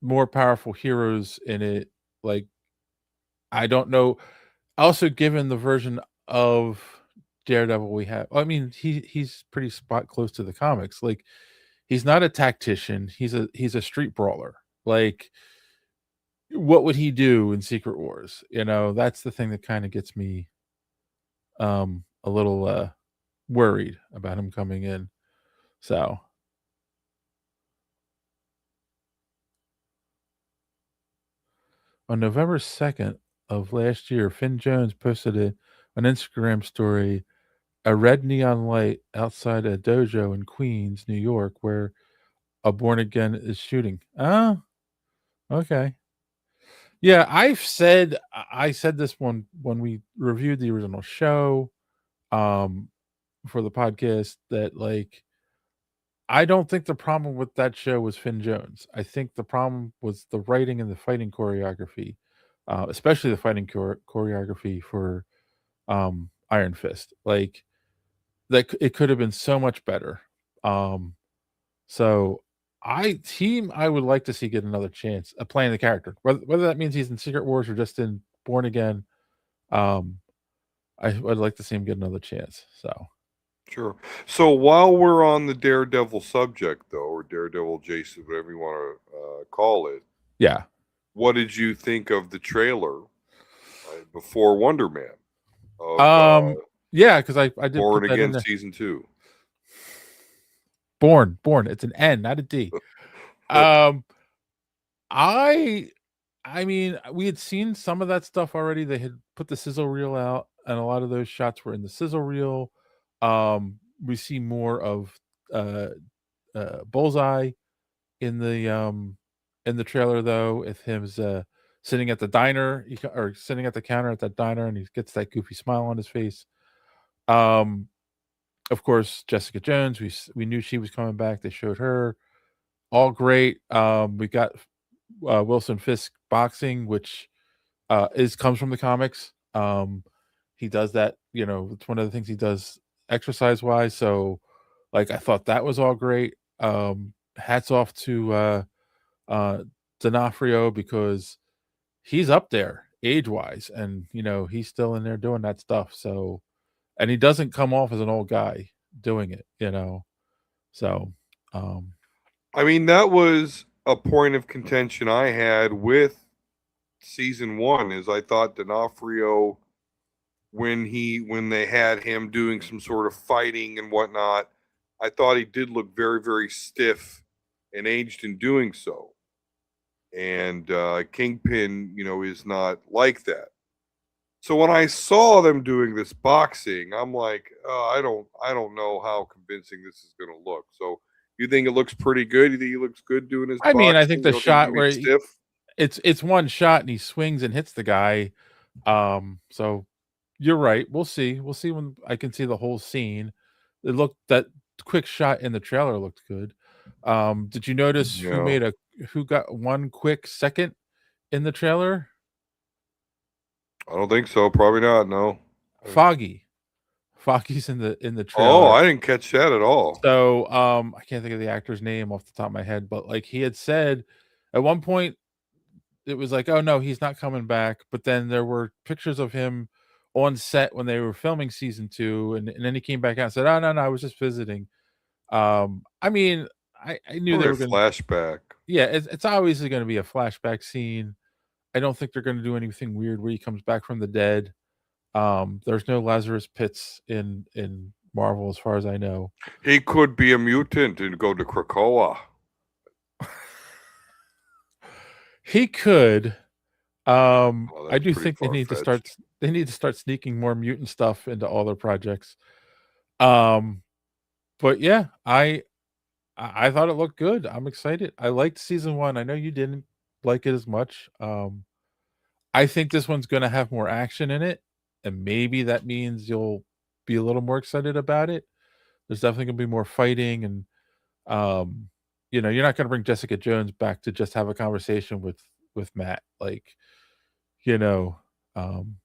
more powerful heroes in it, like, I don't know. Also, given the version of Daredevil we have, I mean, he's pretty spot close to the comics. Like, he's not a tactician. He's a street brawler. Like, what would he do in Secret Wars? That's the thing that kind of gets me a little worried about him coming in. So on November 2nd of last year, Finn Jones posted an Instagram story, a red neon light outside a dojo in Queens, New York, where a Born Again is shooting. Oh, okay. Yeah, I said this one when we reviewed the original show for the podcast, that, like, I don't think the problem with that show was Finn Jones. I think the problem was the writing and the fighting choreography, especially the fighting choreography for Iron Fist. Like, that it could have been so much better. So I would like to see get another chance of playing the character, whether that means he's in Secret Wars or just in Born Again. I would like to see him get another chance. So sure. So while we're on the Daredevil subject, though, or Daredevil Jason, whatever you want to call it, yeah, what did you think of the trailer before Wonder Man? Yeah, because I did Born Again season 2. Born. It's an N, not a D. I mean, we had seen some of that stuff already. They had put the sizzle reel out, and a lot of those shots were in the sizzle reel. We see more of Bullseye in the trailer, though, with him sitting at the diner, or sitting at the counter at that diner, and he gets that goofy smile on his face. Of course, Jessica Jones, we knew she was coming back. They showed her. All great. We got Wilson Fisk boxing, which comes from the comics. He does that, it's one of the things he does exercise wise. So, like, I thought that was all great. Hats off to D'Onofrio, because he's up there age wise, and he's still in there doing that stuff. So, and he doesn't come off as an old guy doing it, So, I mean, that was a point of contention I had with season 1, is I thought D'Onofrio, when they had him doing some sort of fighting and whatnot, I thought he did look very, very stiff and aged in doing so. And Kingpin, is not like that. So when I saw them doing this boxing, I'm like, I don't know how convincing this is going to look. So you think it looks pretty good? You think he looks good doing his boxing? I mean, I think the shot where stiff? it's one shot and he swings and hits the guy. So you're right. We'll see. We'll see when I can see the whole scene. It looked that quick shot in the trailer looked good. Did you notice Yeah. who got one quick second in the trailer? I don't think so. Probably not. No. Foggy. Foggy's in the Oh, trailer. I didn't catch that at all. So I can't think of the actor's name off the top of my head, but like he had said at one point it was like, oh no, he's not coming back. But then there were pictures of him on set when they were filming season 2, and then he came back out and said, oh no, I was just visiting. I mean, I knew they Probably a were gonna flashback. yeah, it's obviously gonna be a flashback scene. I don't think they're gonna do anything weird where he comes back from the dead. There's no Lazarus Pits in Marvel as far as I know. He could be a mutant and go to Krakoa. He could. Oh, I that's do pretty think they need to far-fetched. start sneaking more mutant stuff into all their projects. Um, but yeah, I thought it looked good. I'm excited. I liked season 1. I know you didn't like it as much. I think this one's going to have more action in it, and maybe that means you'll be a little more excited about it. There's definitely going to be more fighting, and you're not going to bring Jessica Jones back to just have a conversation with Matt. Like, you know, um,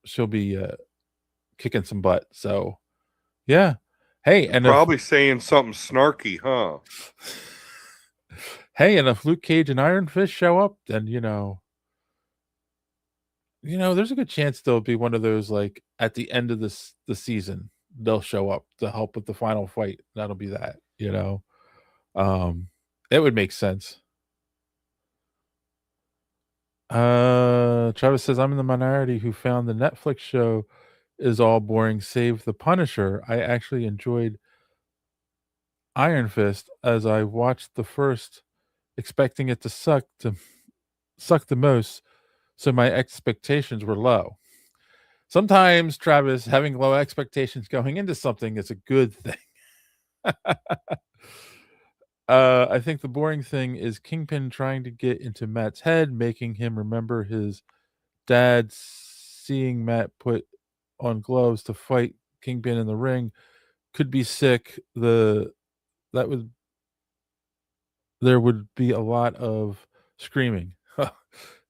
she'll be kicking some butt. So, yeah. Hey, and Probably saying something snarky, huh? if Luke Cage and Iron Fist show up, then there's a good chance there'll be one of those like at the end of the season they'll show up to help with the final fight. That'll be that. It would make sense. Travis says I'm in the minority who found the Netflix show is all boring save the Punisher. I actually enjoyed Iron Fist as I watched the first expecting it to suck the most, so my expectations were low. Sometimes, Travis, having low expectations going into something is a good thing. I think the boring thing is Kingpin trying to get into Matt's head, making him remember his dad, seeing Matt put on gloves to fight Kingpin in the ring could be sick. There would be a lot of screaming.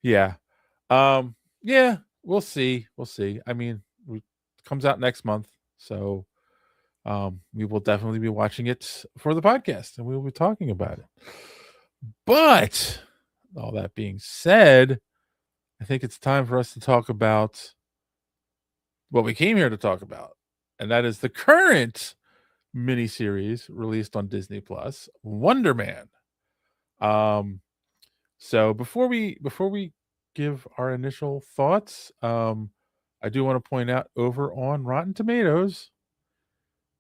Yeah. Yeah, we'll see. We'll see. I mean, it comes out next month, so we will definitely be watching it for the podcast and we will be talking about it. But all that being said, I think it's time for us to talk about what we came here to talk about, and that is the current miniseries released on Disney Plus, Wonder Man. So before we give our initial thoughts, I do want to point out over on Rotten Tomatoes,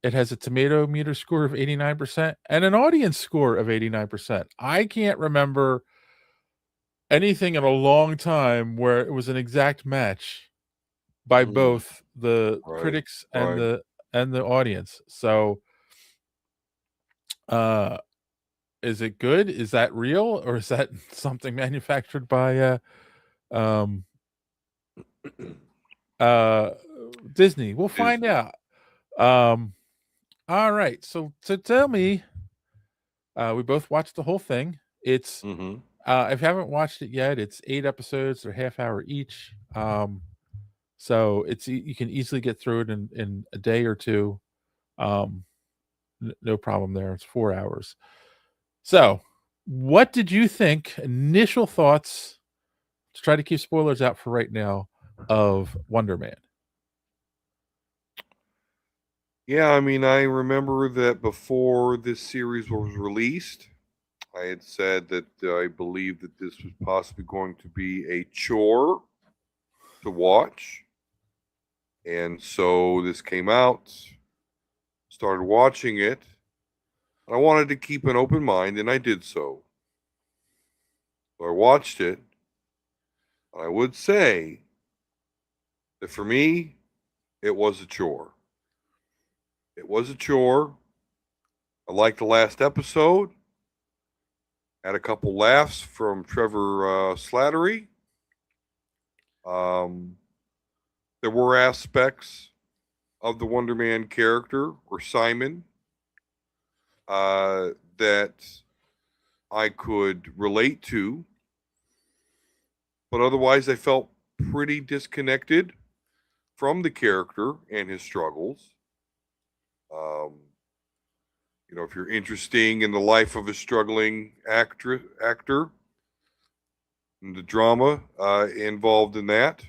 it has a tomato meter score of 89% and an audience score of 89%. I can't remember anything in a long time where it was an exact match by both the Right, critics and right. the audience. So is it good? Is that real, or is that something manufactured by Disney? We'll find Disney. out. All right. So tell me, we both watched the whole thing. It's Mm-hmm. if you haven't watched it yet, it's 8 episodes. They're half hour each. So you can easily get through it in a day or two. No problem there. It's 4 hours. So, what did you think? Initial thoughts, to try to keep spoilers out for right now, of Wonder Man? Yeah, I mean, I remember that before this series was released, I had said that I believed that this was possibly going to be a chore to watch. And so this came out, started watching it. I wanted to keep an open mind, and I did so. So I watched it. I would say that for me, it was a chore. It was a chore. I liked the last episode. Had a couple laughs from Trevor Slattery. There were aspects of the Wonder Man character or Simon that I could relate to, but otherwise I felt pretty disconnected from the character and his struggles. If you're interested in the life of a struggling actor and the drama involved in that,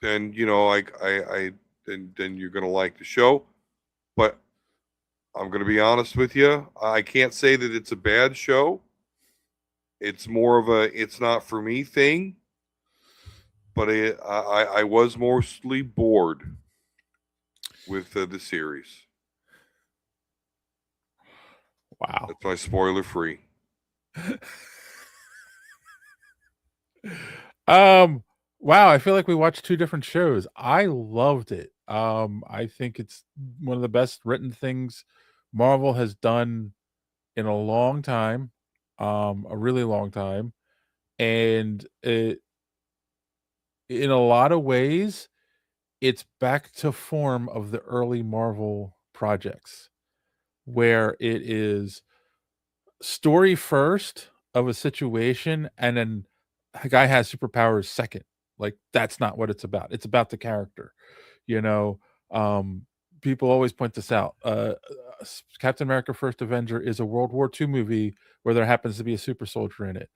then then you're gonna like the show. But I'm gonna be honest with you, I can't say that it's a bad show. It's more of a it's not for me thing. But I was mostly bored with the series. Wow. That's my spoiler free. Wow, I feel like we watched two different shows. I loved it. I think it's one of the best written things Marvel has done in a long time, a really long time. And in a lot of ways, it's back to form of the early Marvel projects, where it is story first of a situation, and then a guy has superpowers second. Like, that's not what it's about. It's about the character. You know, people always point this out. Captain America: First Avenger is a World War II movie where there happens to be a super soldier in it.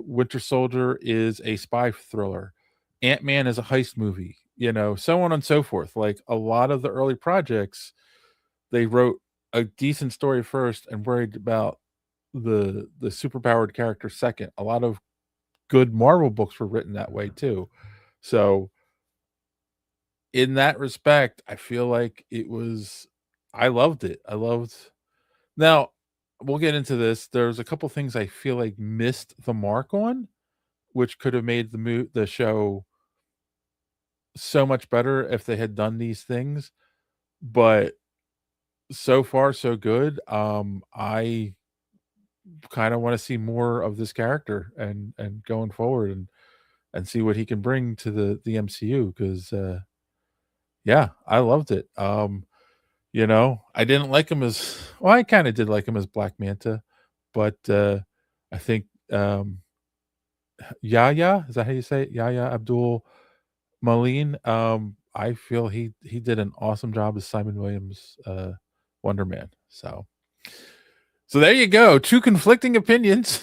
Winter Soldier is a spy thriller. Ant-Man is a heist movie. So on and so forth. Like, a lot of the early projects, they wrote a decent story first and worried about the superpowered character second. A lot of good Marvel books were written that way too. So in that respect, I feel like I loved it. Now, we'll get into this. There's a couple things I feel like missed the mark on, which could have made the show so much better if they had done these things. But so far so good. I kind of want to see more of this character and going forward and see what he can bring to the MCU, because yeah, I loved it. I didn't like him as well. I kind of did like him as Black Manta, but I think Yahya, is that how you say it? Yahya Abdul Maleen. I feel he did an awesome job as Simon Williams, Wonder Man. So there you go. Two conflicting opinions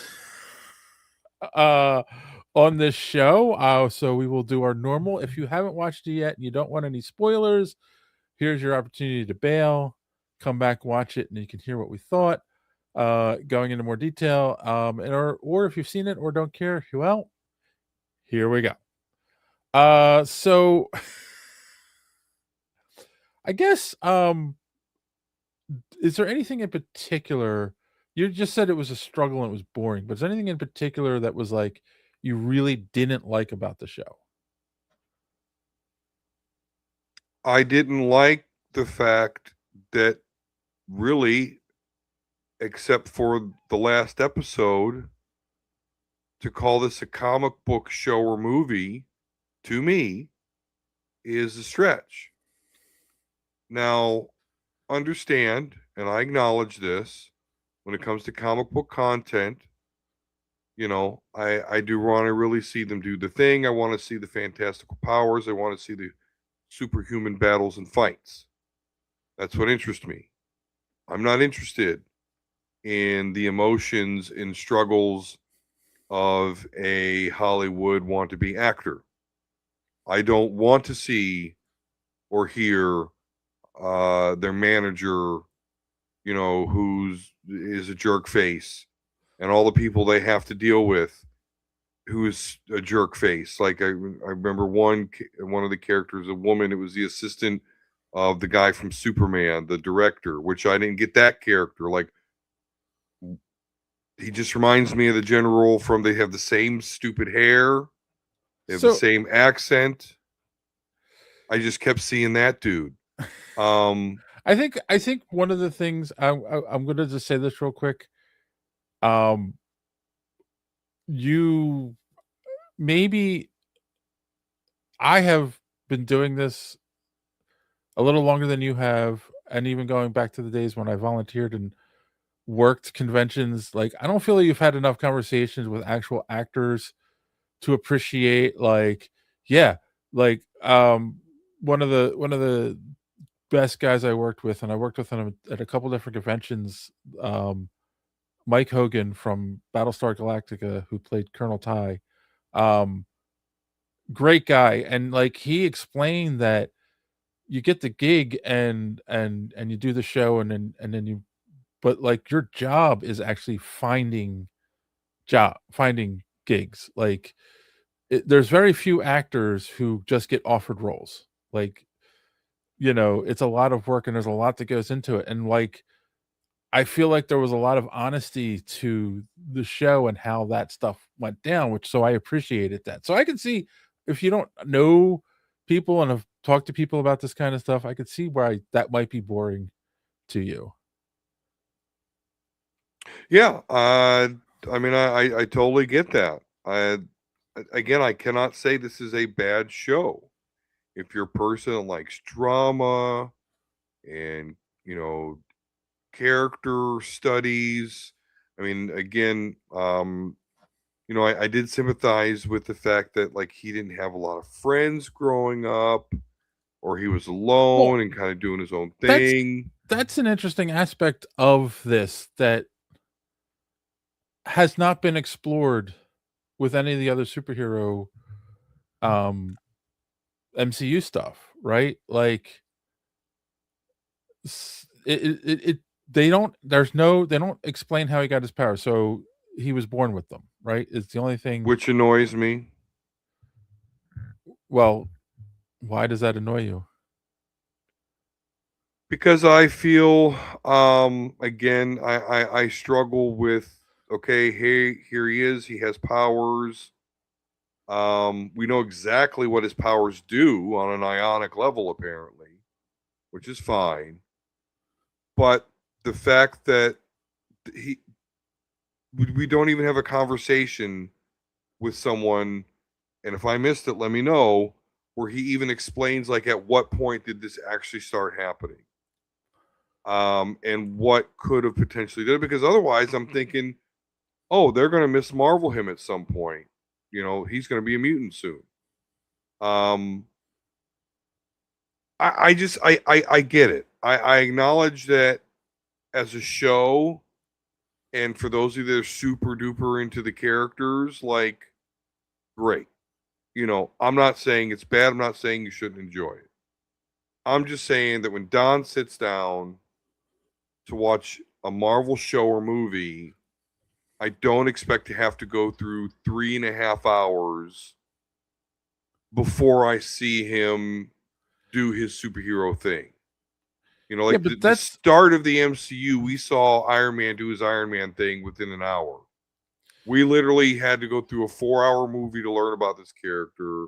on this show. So we will do our normal. If you haven't watched it yet and you don't want any spoilers, here's your opportunity to bail. Come back, watch it, and you can hear what we thought. Going into more detail. Or if you've seen it or don't care, well, here we go. So I guess is there anything in particular? You just said it was a struggle and it was boring, but is there anything in particular that was like you really didn't like about the show? I didn't like the fact that really, except for the last episode, to call this a comic book show or movie, to me, is a stretch. Now, understand, and I acknowledge this, when it comes to comic book content, I do want to really see them do the thing. I want to see the fantastical powers. I want to see the superhuman battles and fights. That's what interests me. I'm not interested in the emotions and struggles of a Hollywood want-to-be actor. I don't want to see or hear their manager, who is a jerk face, and all the people they have to deal with who is a jerk face. Like I remember one of the characters, a woman, it was the assistant of the guy from Superman, the director, which I didn't get that character. Like, he just reminds me of the general from, they have the same stupid hair, they have the same accent. I just kept seeing that dude. I think one of the things I'm going to just say this real quick. You maybe I have been doing this a little longer than you have, and even going back to the days when I volunteered and worked conventions. Like, I don't feel like you've had enough conversations with actual actors to appreciate, like, yeah, like, one of the best guys I worked with, and I worked with him at a couple different conventions. Mike Hogan from Battlestar Galactica, who played Colonel Ty. Um, Great guy, and like he explained that you get the gig and you do the show, and then you, but like your job is actually finding gigs. Like there's very few actors who just get offered roles. Like, it's a lot of work and there's a lot that goes into it. And like I feel like there was a lot of honesty to the show and how that stuff went down, which so I appreciated that. So I can see, if you don't know people and have talked to people about this kind of stuff, I could see why that might be boring to you. Yeah, I mean, I totally get that. Again, I cannot say this is a bad show. If you're a person that likes drama and, character studies, I mean, again, I did sympathize with the fact that like he didn't have a lot of friends growing up, or he was Well, alone and kind of doing his own that's thing. that's an interesting aspect of this that has not been explored with any of the other superhero um MCU stuff, right? Like they don't, they don't explain how he got his power. So he was born with them, right? It's the only thing. Which annoys me. Well, why does that annoy you? Because I feel, again, I struggle with, okay, here he is, he has powers. We know exactly what his powers do on an ionic level, apparently, which is fine. But the fact that he we don't even have a conversation with someone, and if I missed it, let me know, where he even explains like at what point did this actually start happening, and what could have potentially done it, because otherwise I'm thinking, oh, they're going to Miss Marvel him at some point. He's going to be a mutant soon. um I just I get it. I acknowledge that as a show, and for those of you that are super duper into the characters, like, great. I'm not saying it's bad. I'm not saying you shouldn't enjoy it. I'm just saying that when Don sits down to watch a Marvel show or movie, I don't expect to have to go through 3.5 hours before I see him do his superhero thing. Yeah, Like but the start of the MCU, we saw Iron Man do his Iron Man thing within an hour. We literally had to go through a 4-hour movie to learn about this character.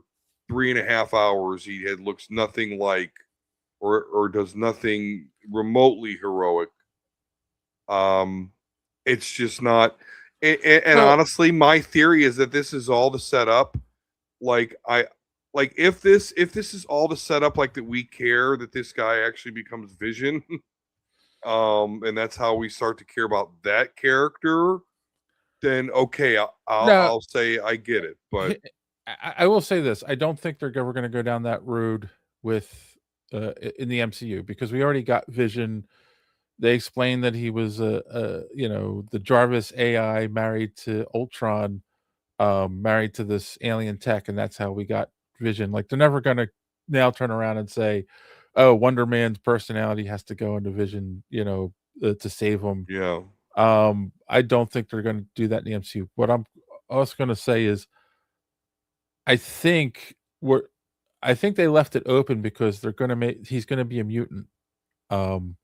3.5 hours, he looks nothing like, or does nothing remotely heroic. It's just not. And so honestly, my theory is that this is all the setup. Like if this is all the setup, like that we care that this guy actually becomes Vision, and that's how we start to care about that character, then okay, no, I'll say I get it. But I will say this: I don't think they're ever going to go down that road with in the MCU, because we already got Vision. They explained that he was the Jarvis AI married to Ultron, married to this alien tech, and that's how we got Vision. Like, they're never gonna now turn around and say, "Oh, Wonder Man's personality has to go into Vision," to save him. yeah, I don't think they're gonna do that in the MCU. What I'm also gonna say is, I think we're I think they left it open because they're gonna make he's gonna be a mutant. Um,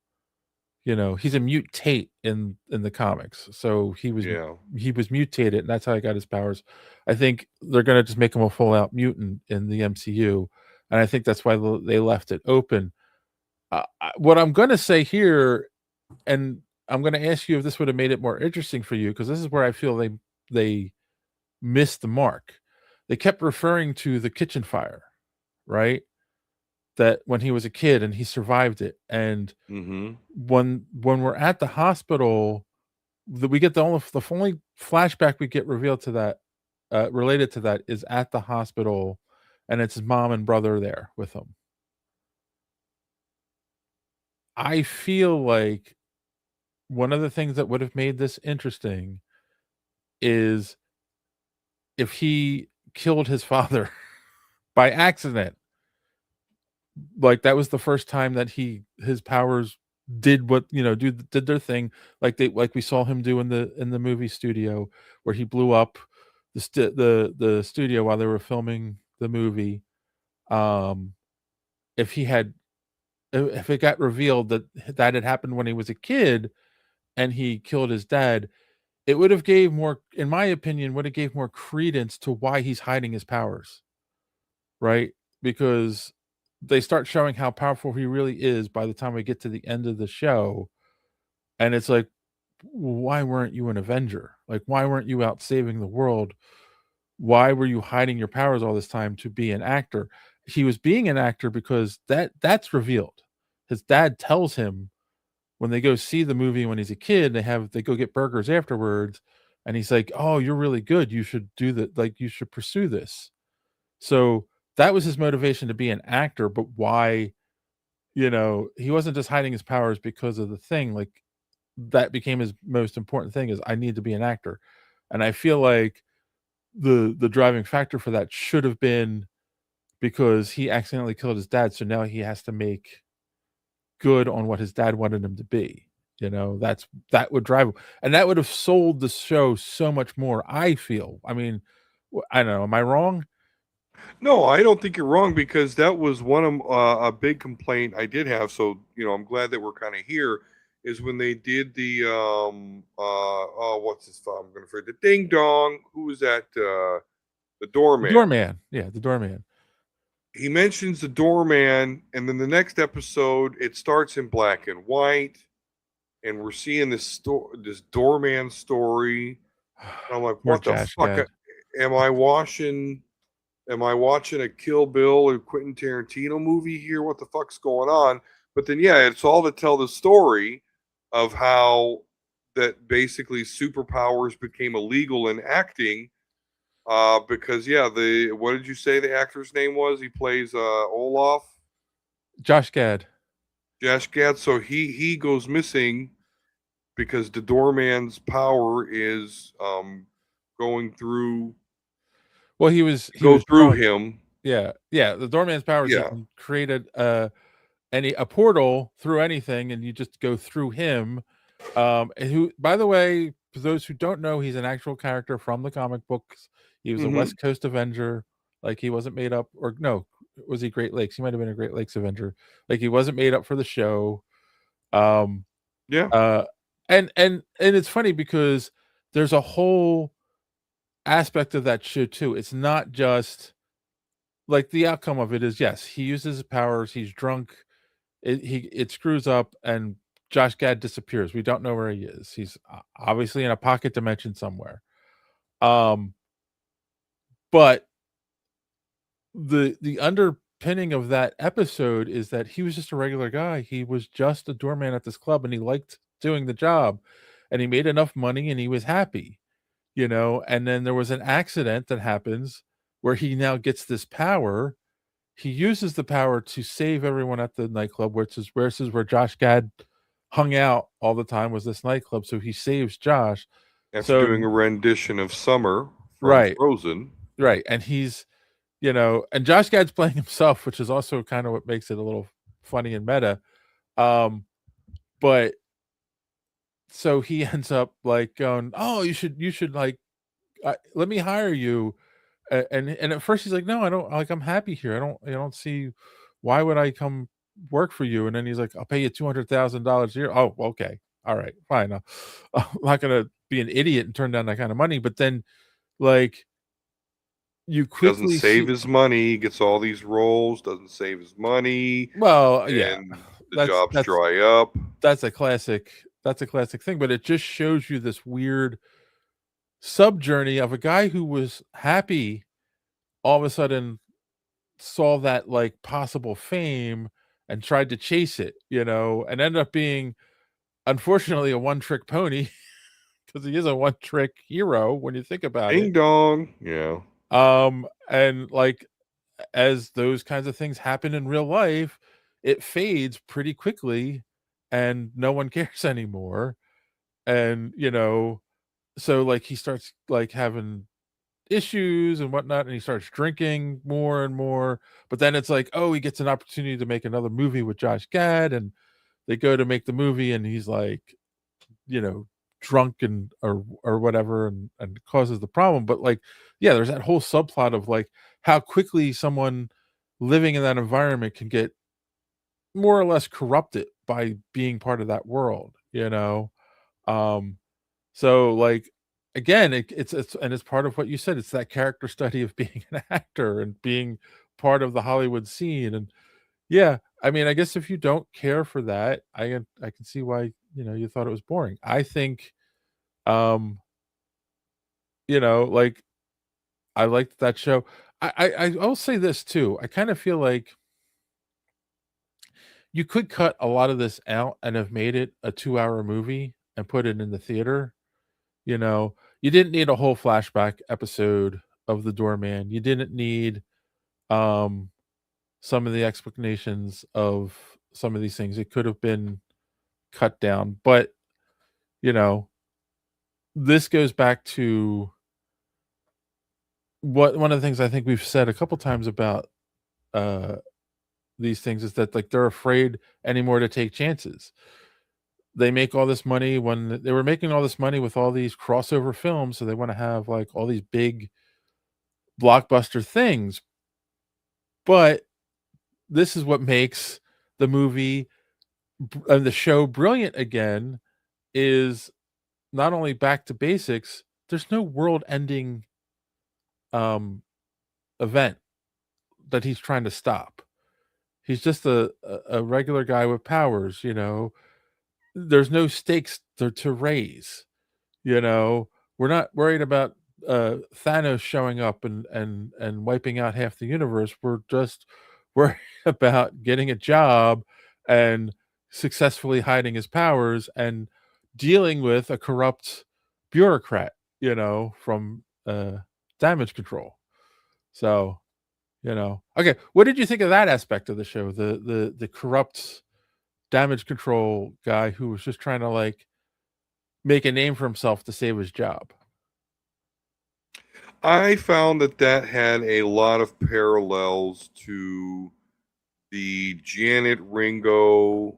he's a mutate in the comics. So yeah. he was mutated, and that's how he got his powers. I think they're gonna just make him a full out mutant in the MCU, and I think that's why they left it open. What I'm going to say here, and I'm going to ask you if this would have made it more interesting for you, because this is where I feel they missed the mark. They kept referring to the kitchen fire, right? That when he was a kid and he survived it, and Mm-hmm. when we're at the hospital, we get the only flashback we get revealed to that, related to that, is at the hospital, and it's his mom and brother there with him. I feel like one of the things that would have made this interesting is if he killed his father by accident. Like, that was the first time that his powers did what, did their thing, like we saw him do in the movie studio, where he blew up the studio while they were filming the movie. Um, if he had if it got revealed that that had happened when he was a kid and he killed his dad, it would have gave more, in my opinion, would have gave more credence to why he's hiding his powers, right? Because they start showing how powerful he really is by the time we get to the end of the show, and it's like, why weren't you an Avenger? Like, why weren't you out saving the world? Why were you hiding your powers all this time to be an actor? He was being an actor because that's revealed. His dad tells him when they go see the movie when he's a kid, they go get burgers afterwards, and he's like, "Oh, you're really good. You should do that. Like, you should pursue this." So that was his motivation to be an actor. But why? He wasn't just hiding his powers because of the thing. Like, that became his most important thing, is I need to be an actor. And I feel like the driving factor for that should have been because he accidentally killed his dad, so now he has to make good on what his dad wanted him to be. That would drive him, and that would have sold the show so much more, I feel. I mean, I don't know, am I wrong? No, I don't think you're wrong, because that was one of a big complaint I did have. So I'm glad that we're kind of here. Is when they did the what's his phone? I'm going to forget, the ding dong. Who was that? The The doorman. doorman, yeah, the doorman. He mentions the doorman, and then the next episode it starts in black and white, and we're seeing this doorman story. And I'm like, Poor what the Josh fuck? Gad. Am I watching? Am I watching a Kill Bill or Quentin Tarantino movie here? What the fuck's going on? But then, yeah, it's all to tell the story of how that basically superpowers became illegal in acting. Because what did you say the actor's name was? He plays Olaf. Josh Gad. Josh Gad. So he goes missing because the doorman's power is going through. Well, he was through drunk. him. Yeah, the doorman's powers, he Yeah. can create a portal through anything, and you just go through him. And who, by the way, for those who don't know, he's an actual character from the comic books. He was a West Coast Avenger. Like, he wasn't made up, or no, was he Great Lakes? He might have been a Great Lakes Avenger. Like, he wasn't made up for the show. Yeah. And it's funny because there's a whole aspect of that show too. It's not just like, the outcome of it is, yes, he uses his powers, he's drunk, it screws up, and Josh Gad disappears. We don't know where he is. He's obviously in a pocket dimension somewhere. But the underpinning of that episode is that he was just a regular guy. He was just a doorman at this club, and he liked doing the job, and he made enough money, and he was happy, and then there was an accident that happens where he now gets this power. He uses the power to save everyone at the nightclub, which is where Josh Gad hung out all the time, was this nightclub. So he saves Josh after doing a rendition of Summer from Right. Frozen. Right. And he's, and Josh Gad's playing himself, which is also kind of what makes it a little funny and meta. But so he ends up like going, "Oh, you should like, let me hire you." And at first he's like, "No, I don't, like, I'm happy here. I don't see, why would I come work for you?" And then he's like, "I'll pay you $200,000 a year." Oh, okay. All right, fine. I'm not going to be an idiot and turn down that kind of money. But then, like, you quickly doesn't save his money, gets all these roles, doesn't save his money. Well, yeah. the jobs dry up. That's a classic thing, but it just shows you this weird sub journey of a guy who was happy all of a sudden saw that like possible fame and tried to chase it, and ended up being unfortunately a one-trick pony because he is a one-trick hero when you think about Ding it. dong. Yeah. And like as those kinds of things happen in real life, it fades pretty quickly and no one cares anymore. And so like he starts like having issues and whatnot, and he starts drinking more and more. But then it's like, oh, he gets an opportunity to make another movie with Josh Gad, and they go to make the movie, and he's like, drunk and or whatever, and causes the problem. But like, yeah, there's that whole subplot of like how quickly someone living in that environment can get more or less corrupted by being part of that world. So like again, it's part of what you said. It's that character study of being an actor and being part of the Hollywood scene. And yeah, I mean, I guess if you don't care for that, I can see why you thought it was boring. I think, like I liked that show. I'll say this too. I kind of feel like you could cut a lot of this out and have made it a 2-hour movie and put it in the theater. You didn't need a whole flashback episode of the doorman. You didn't need some of the explanations of some of these things. It could have been cut down. But, this goes back to one of the things I think we've said a couple times about these things is that like they're afraid anymore to take chances. They make all this money when they were making all this money with all these crossover films, so they want to have like all these big blockbuster things. But this is what makes the movie and the show brilliant again, is not only back to basics, there's no world-ending event that he's trying to stop. He's just a regular guy with powers. There's no stakes to raise. We're not worried about Thanos showing up and wiping out half the universe. We're just worried about getting a job and successfully hiding his powers and dealing with a corrupt bureaucrat, from damage control. So, okay. What did you think of that aspect of the show? The corrupt damage control guy who was just trying to like make a name for himself to save his job. I found that had a lot of parallels to the Janet Reno,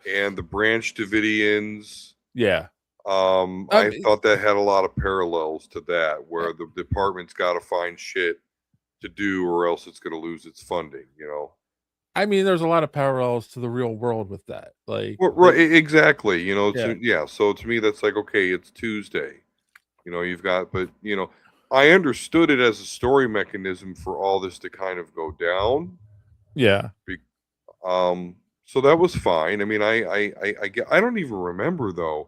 and the Branch Davidians. Yeah. I thought that had a lot of parallels to that, where the department's got to find shit to do or else it's going to lose its funding, I mean, there's a lot of parallels to the real world with that. Like, well, right, exactly. Yeah. So to me, that's like, okay, it's Tuesday. You've got, but I understood it as a story mechanism for all this to kind of go down. Yeah. So that was fine. I mean, I don't even remember though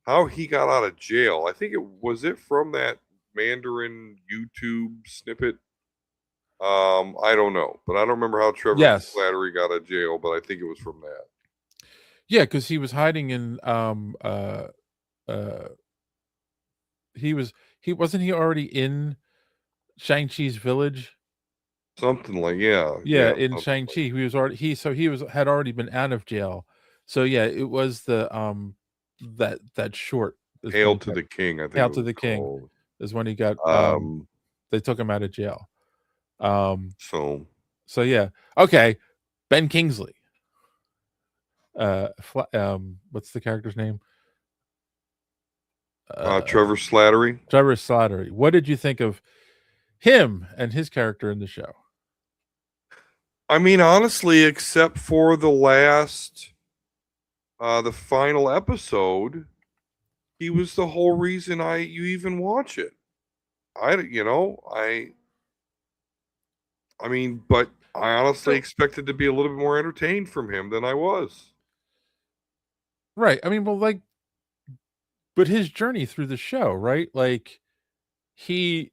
how he got out of jail. I think it from that Mandarin YouTube snippet. I don't know, but I don't remember how Trevor Slattery got out of jail, but I think it was from that. Yeah, because he was hiding in he wasn't he already in Shang-Chi's village? Something like in Shang-Chi. He was already had already been out of jail. So yeah, it was the that short Hail to the King, I think. Hail to the King is when he got they took him out of jail. So yeah. Okay. Ben Kingsley. What's the character's name? Trevor Slattery. Trevor Slattery. What did you think of him and his character in the show? I mean, honestly, except for the final episode, he was the whole reason you even watch it. I mean, but I honestly So- expected to be a little bit more entertained from him than I was. Right. I mean, well, like, but his journey through the show, right? Like, he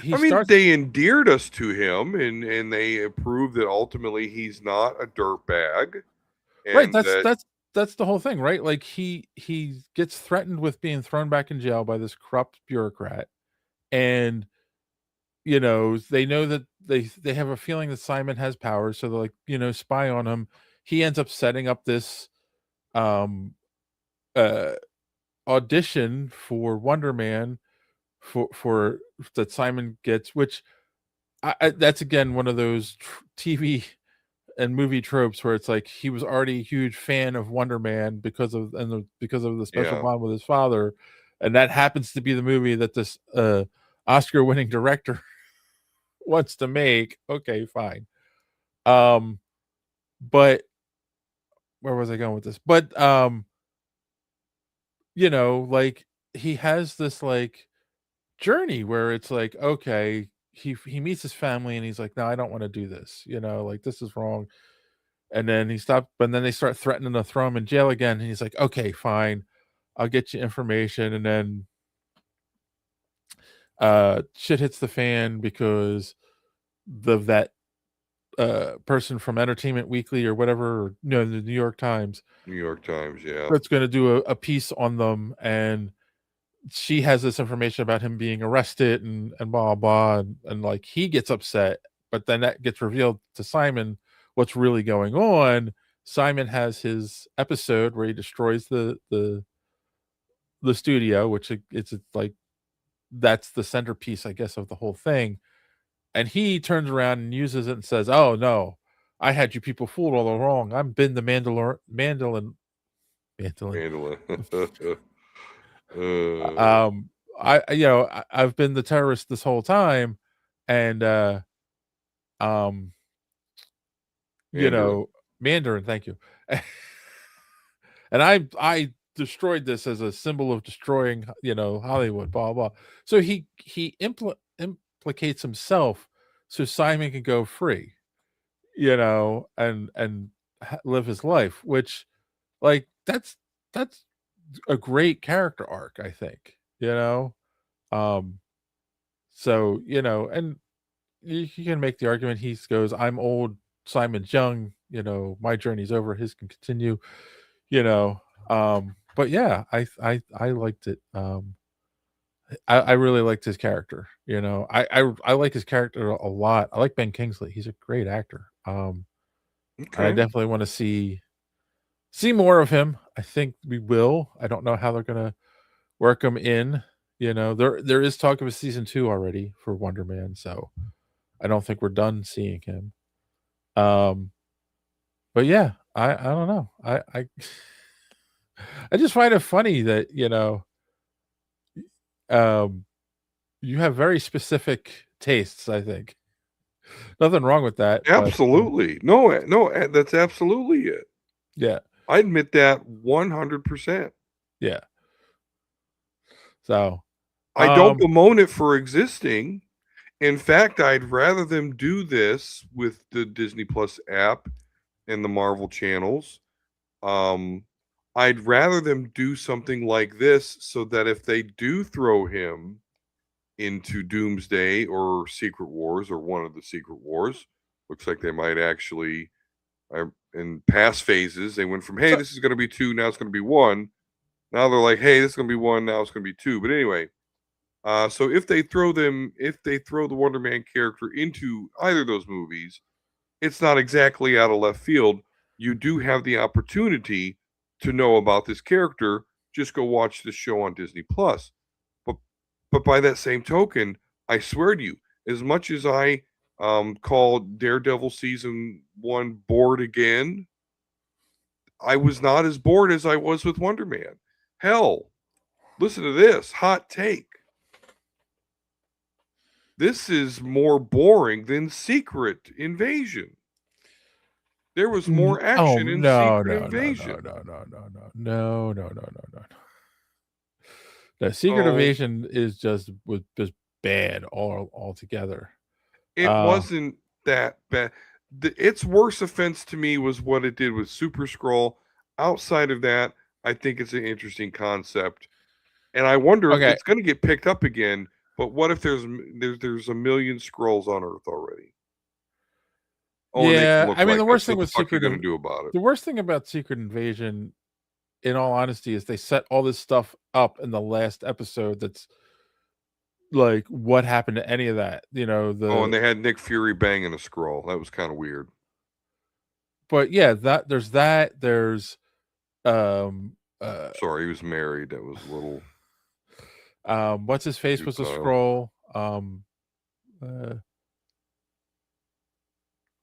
I mean, starts they endeared us to him, and they proved that ultimately he's not a dirtbag, right. and that That's the whole thing, right? Like, he gets threatened with being thrown back in jail by this corrupt bureaucrat, and they know that they have a feeling that Simon has powers, so they're like, spy on him. He ends up setting up this um uh audition for Wonder Man for that Simon gets, which that's again one of those TV and movie tropes where it's like he was already a huge fan of Wonder Man because of the special yeah, bond with his father, and that happens to be the movie that this Oscar-winning director wants to make. Okay, fine. But where was I going with this? But like, he has this like journey where it's like, okay, he meets his family and he's like, no, I don't want to do this. Like, this is wrong. And then he stopped, but then they start threatening to throw him in jail again. And he's like, okay, fine, I'll get you information. And then shit hits the fan because that person from Entertainment Weekly or whatever, or, the New York Times, New York Times, yeah, that's going to do a piece on them, and she has this information about him being arrested and blah blah, and like, he gets upset, but then that gets revealed to Simon what's really going on. Simon has his episode where he destroys the studio, which it's like, that's the centerpiece, I guess, of the whole thing. And he turns around and uses it and says, oh no, I had you people fooled all along. I've been the mandolin. Mandolin. um I've been the terrorist this whole time. And um Mandarin. Mandarin, thank you. And I destroyed this as a symbol of destroying, Hollywood, blah blah. So he implicates himself so Simon can go free, and live his life, which, like, that's a great character arc, I think. Um so, and you can make the argument, he goes, I'm old, Simon's young, my journey's over, his can continue, you know but yeah, I liked it. I really liked his character. I like his character a lot. I like Ben Kingsley. He's a great actor. And I Okay. definitely want to see more of him. I think we will. I don't know how they're gonna work him in. There is talk of a season 2 already for Wonder Man, so I don't think we're done seeing him. Um, but yeah, I don't know. I I just find it funny that, um, you have very specific tastes, I think. Nothing wrong with that, but Absolutely. No, no, that's absolutely it. yeah, I admit that 100%. yeah. So, I don't bemoan it for existing. In fact, I'd rather them do this with the Disney Plus app and the Marvel channels. Um, I'd rather them do something like this so that if they do throw him into Doomsday or Secret Wars or one of the Secret Wars, looks like they might actually, in past phases, they went from, hey, so this is going to be 2, now it's going to be 1. Now they're like, hey, this is going to be 1, now it's going to be 2. But anyway, so if they throw the Wonder Man character into either of those movies, it's not exactly out of left field. You do have the opportunity to know about this character. Just go watch this show on Disney Plus. But by that same token, I swear to you, as much as I called Daredevil season 1 bored again, I was not as bored as I was with Wonder Man. Hell, listen to this hot take. This is more boring than Secret Invasion. There was more oh action in no Secret no no no Invasion. no no no no no no no no no. The Secret Oh, Invasion was just bad altogether. it wasn't that bad. Its worst offense to me was what it did with Super Scroll. Outside of that, I think it's an interesting concept, and I wonder Okay. it's going to get picked up again. But what if there's a million scrolls on Earth already? Oh, and they can Yeah, look I mean, like the us. worst thing What the with fuck are you going to do about it? The worst thing about Secret Invasion, in all honesty, is they set all this stuff up in the last episode. That's like, what happened to any of that? You know, Oh, and the they had Nick Fury banging a scroll. That was kind of weird. but yeah, there's uh Sorry, he was married. That was a little what's his face was a futile. scroll. Uh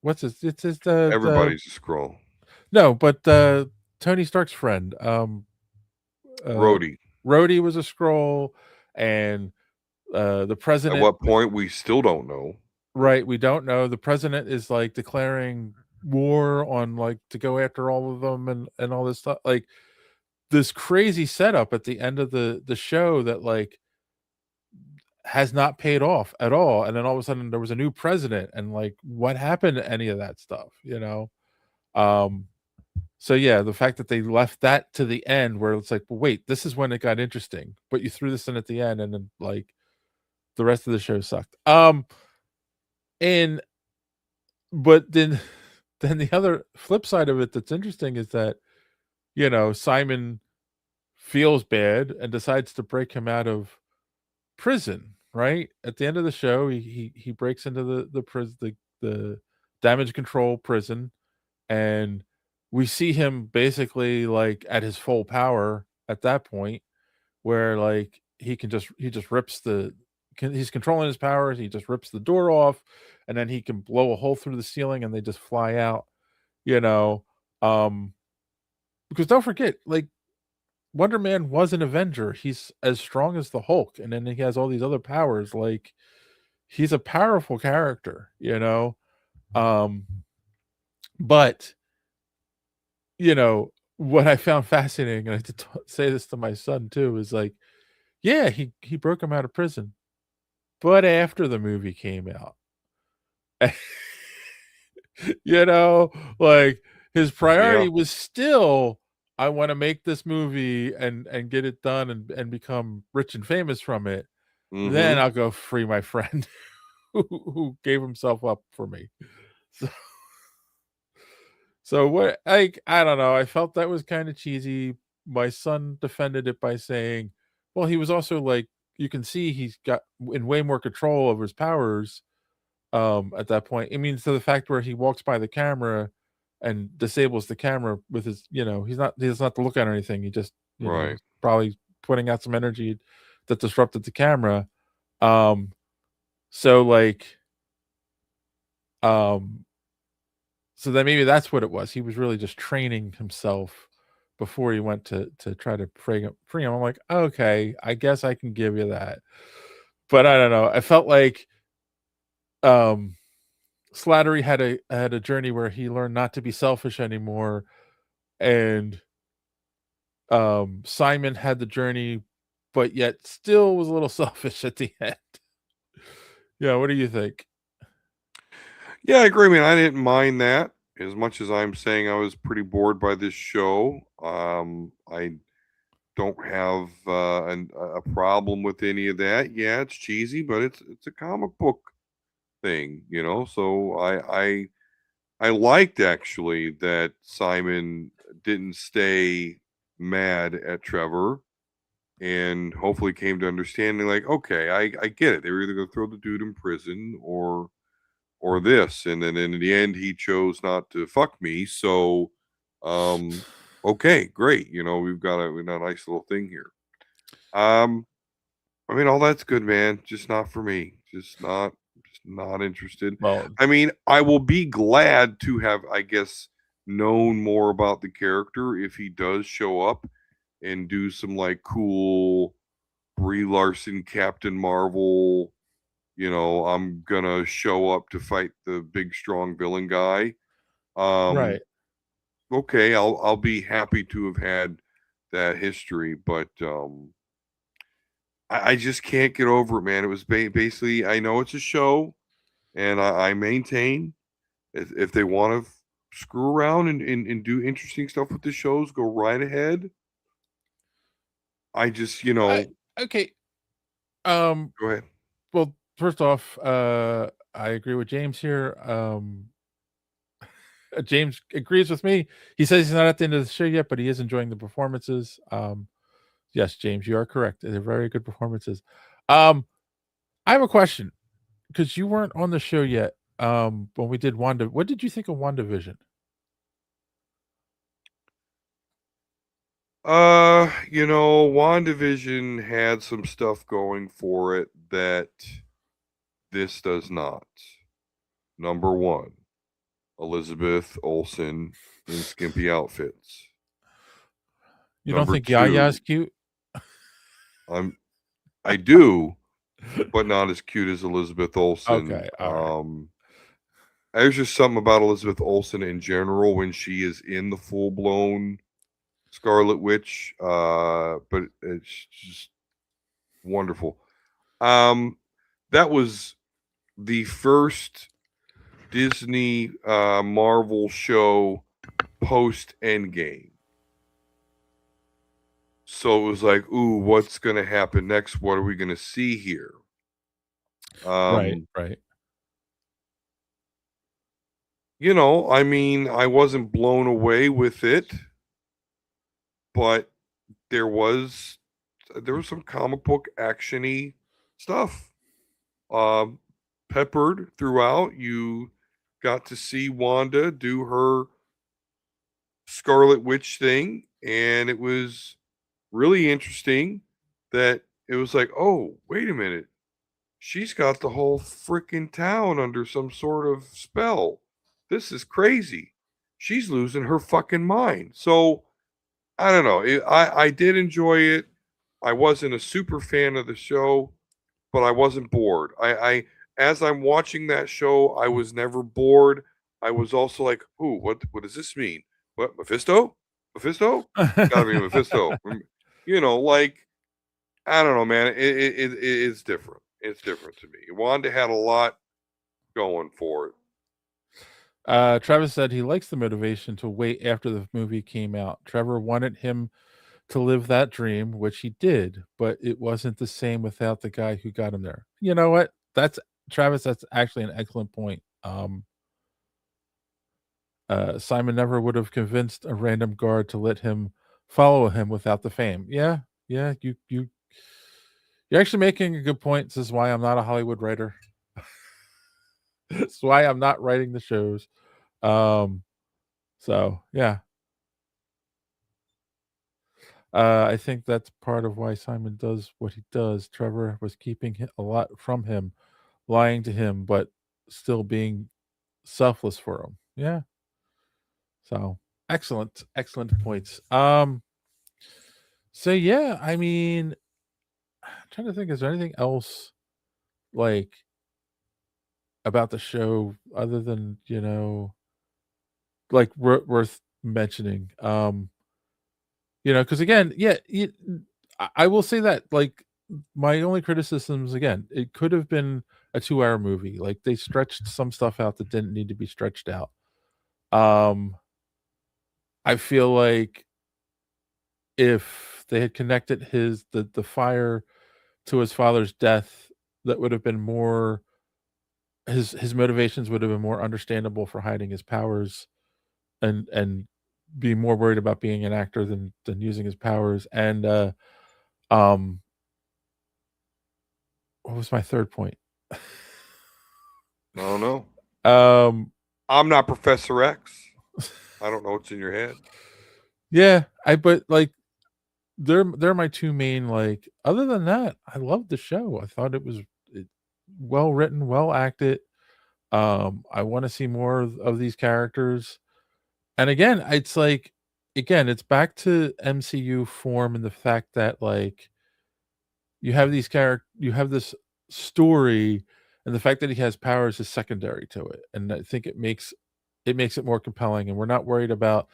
what's his it's his the Everybody's a scroll. no, but Tony Stark's friend. Uh Rhodey. Rhodey was a scroll, and the At president. what point we still don't know. Right, we don't know. The president is like declaring war on, like, to go after all of them, and all this stuff. Like, this crazy setup at the end of the show that, like, has not paid off at all. And then all of a sudden there was a new president, and, like, what happened to any of that stuff, you know? Um so yeah, the fact that they left that to the end, where it's like, well, wait, this is when it got interesting, but you threw this in at the end, and then, like, the rest of the show sucked. And but then then the other flip side of it that's interesting is that, Simon feels bad and decides to break him out of prison, right? At the end of the show, he breaks into the prison, the damage control prison, and we see him basically, like, at his full power at that point, where, like, he just rips he's controlling his powers, he just rips the door off, and then he can blow a hole through the ceiling and they just fly out, you know. Um because don't forget, like, Wonder Man was an Avenger. He's as strong as the Hulk, and then he has all these other powers. Like, he's a powerful character, you know. Um, but what I found fascinating, and I did say this to my son too, is like, yeah, he broke him out of prison, but after the movie came out, you know, like, his priority Yeah. was still, I want to make this movie and get it done and become rich and famous from it. Then Mm-hmm. I'll go free my friend who gave himself up for me. So, so what? Like, I don't know. I felt that was kind of cheesy. My son defended it by saying, "Well, he was also, like, you can see he's got in way more control over his powers." At that point, it means to the fact where he walks by the camera and disables the camera with his, he doesn't have to look at anything. He just, Right. he's probably putting out some energy that disrupted the camera. Um, so like, um, so then maybe that's what it was. He was really just training himself before he went to try to free him. I'm like, okay, I guess I can give you that, but I don't know. I felt like um Slattery had a journey where he learned not to be selfish anymore, and Simon had the journey, but yet still was a little selfish at the end. Yeah, what do you think? Yeah, I agree. I mean, I didn't mind that as much as I'm saying I was pretty bored by this show. I don't have a problem with any of that. Yeah, it's cheesy, but it's a comic book thing, you know. So I liked actually that Simon didn't stay mad at Trevor and hopefully came to understanding like, okay, I get it. They were either gonna throw the dude in prison or this. And then in the end he chose not to fuck me. So okay, great. You know, we've got a nice little thing here. I mean, all that's good, man. Just not for me. Just not interested. Well, I mean, I will be glad to have, I guess, known more about the character if he does show up and do some like cool Brie Larson Captain Marvel. You know, I'm gonna show up to fight the big strong villain guy. Um, right. okay, I'll be happy to have had that history, but I just can't get over it, man. It was basically, I know it's a show, And I maintain if they want to screw around and do interesting stuff with the shows, go right ahead. I just, Okay. go ahead. Well, first off, I agree with James here. James agrees with me. He says he's not at the end of the show yet, but he is enjoying the performances. Yes, James, you are correct. They're very good performances. I have a question because you weren't on the show yet. When we did Wanda, what did you think of WandaVision? WandaVision had some stuff going for it that this does not. Number one, Elizabeth Olsen in skimpy outfits. You Number don't think two, Yaya's cute? I do, but not as cute as Elizabeth Olsen. Okay, all right. There's just something about Elizabeth Olsen in general when she is in the full blown Scarlet Witch, but it's just wonderful. That was the first Disney Marvel show post Endgame. So it was like, ooh, what's going to happen next? What are we going to see here? Right. I wasn't blown away with it, but there was some comic book actiony stuff peppered throughout. You got to see Wanda do her Scarlet Witch thing, and it was really interesting that it was like, oh, wait a minute. She's got the whole freaking town under some sort of spell. This is crazy. She's losing her fucking mind. So I don't know. I did enjoy it. I wasn't a super fan of the show, but I wasn't bored. I as I'm watching that show, I was never bored. I was also like, "Ooh, what does this mean? What, Mephisto? Mephisto? Gotta be Mephisto." Like, I don't know, man. It's different. It's different to me. Wanda had a lot going for it. Travis said he likes the motivation to wait after the movie came out. Trevor wanted him to live that dream, which he did, but it wasn't the same without the guy who got him there. You know what? That's Travis. That's actually an excellent point. Simon never would have convinced a random guard to let him follow him without the fame. Yeah, you're actually making a good point. This is why I'm not a Hollywood writer. That's why I'm not writing the shows. So yeah. I think that's part of why Simon does what he does. Trevor was keeping a lot from him, lying to him, but still being selfless for him. Yeah. So excellent points. So yeah, I mean, I'm trying to think, is there anything else like about the show other than like worth mentioning? Because again, yeah, I will say that like my only criticisms again, it could have been a 2-hour movie. Like they stretched some stuff out that didn't need to be stretched out. I feel like if they had connected the fire to his father's death, that would have been more his motivations would have been more understandable for hiding his powers and be more worried about being an actor than using his powers. And um what was my third point? I don't know. I'm not Professor X. I don't know what's in your head. Yeah, but like they're my two main, like, other than that, I loved the show. I thought it was well written, well acted. I want to see more of these characters. And again, it's back to MCU form and the fact that like you have you have this story, and the fact that he has powers is secondary to it. And I think it makes it more compelling, and we're not worried about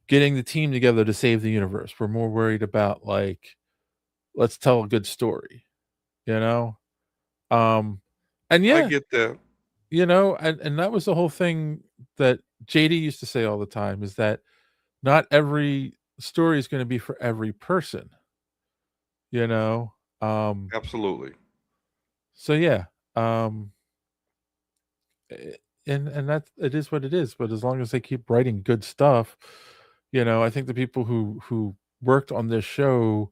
getting the team together to save the universe. We're more worried about like, let's tell a good story, you know? And yeah, I get that. and that was the whole thing that JD used to say all the time, is that not every story is going to be for every person, you know. Absolutely. So yeah, um, eh, and that it is what it is. But as long as they keep writing good stuff, I think the people who worked on this show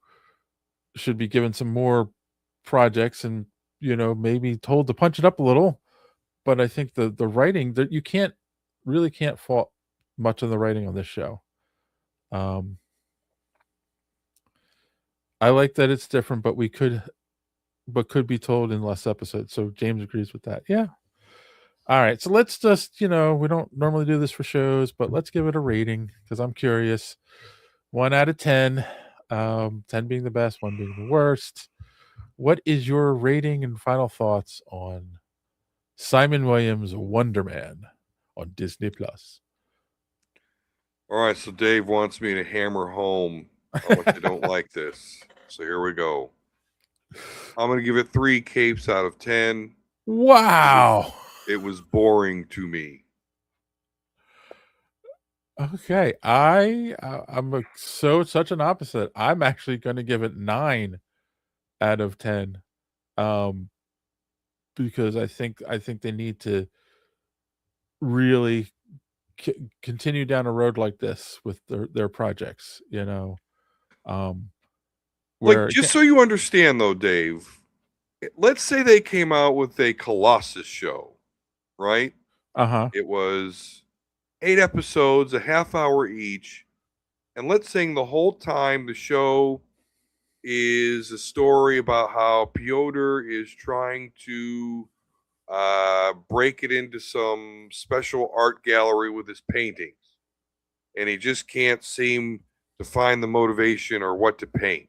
should be given some more projects, and maybe told to punch it up a little. But I think the writing, that you can't fault much of the writing on this show. Um, I like that it's different, but could be told in less episodes. So James agrees with that. Yeah. All right. So let's just, we don't normally do this for shows, but let's give it a rating because I'm curious. 1 out of 10. 10 being the best, 1 being the worst. What is your rating and final thoughts on Simon Williams' Wonder Man on Disney Plus? All right, so Dave wants me to hammer home how much I don't like this. So here we go. I'm going to give it 3 capes out of 10. Wow. It was boring to me. Okay, I'm such an opposite. I'm actually going to give it 9 out of 10, um, because I think they need to really continue down a road like this with their projects. Um, Like, where just so you understand, though, Dave, let's say they came out with a Colossus show, right? It was 8 episodes, a half hour each. And let's say the whole time the show is a story about how Piotr is trying to break it into some special art gallery with his paintings. And he just can't seem to find the motivation or what to paint.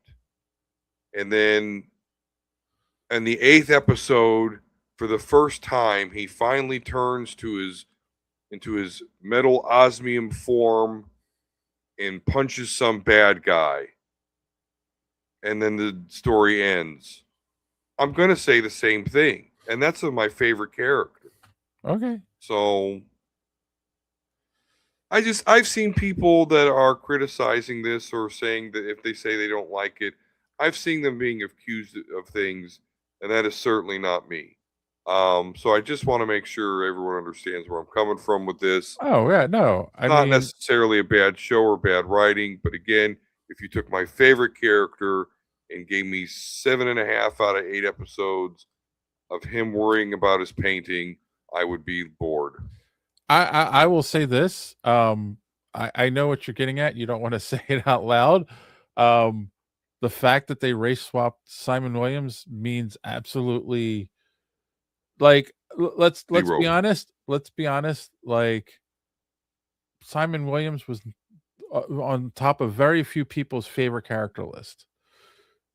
And then in the 8th episode, for the first time, he finally turns into his metal osmium form and punches some bad guy. And then the story ends. I'm going to say the same thing. And that's my favorite character. Okay. So I've seen people that are criticizing this or saying that if they say they don't like it, I've seen them being accused of things, and that is certainly not me. So I just want to make sure everyone understands where I'm coming from with this. Oh yeah, no, I Not mean, necessarily a bad show or bad writing, but again, if you took my favorite character and gave me 7.5 out of 8 episodes of him worrying about his painting, I would be bored. I will say this. I know what you're getting at. You don't want to say it out loud. The fact that they race swapped Simon Williams means absolutely, like, let's Zero. be honest. Let's be honest. Like, Simon Williams was on top of very few people's favorite character list.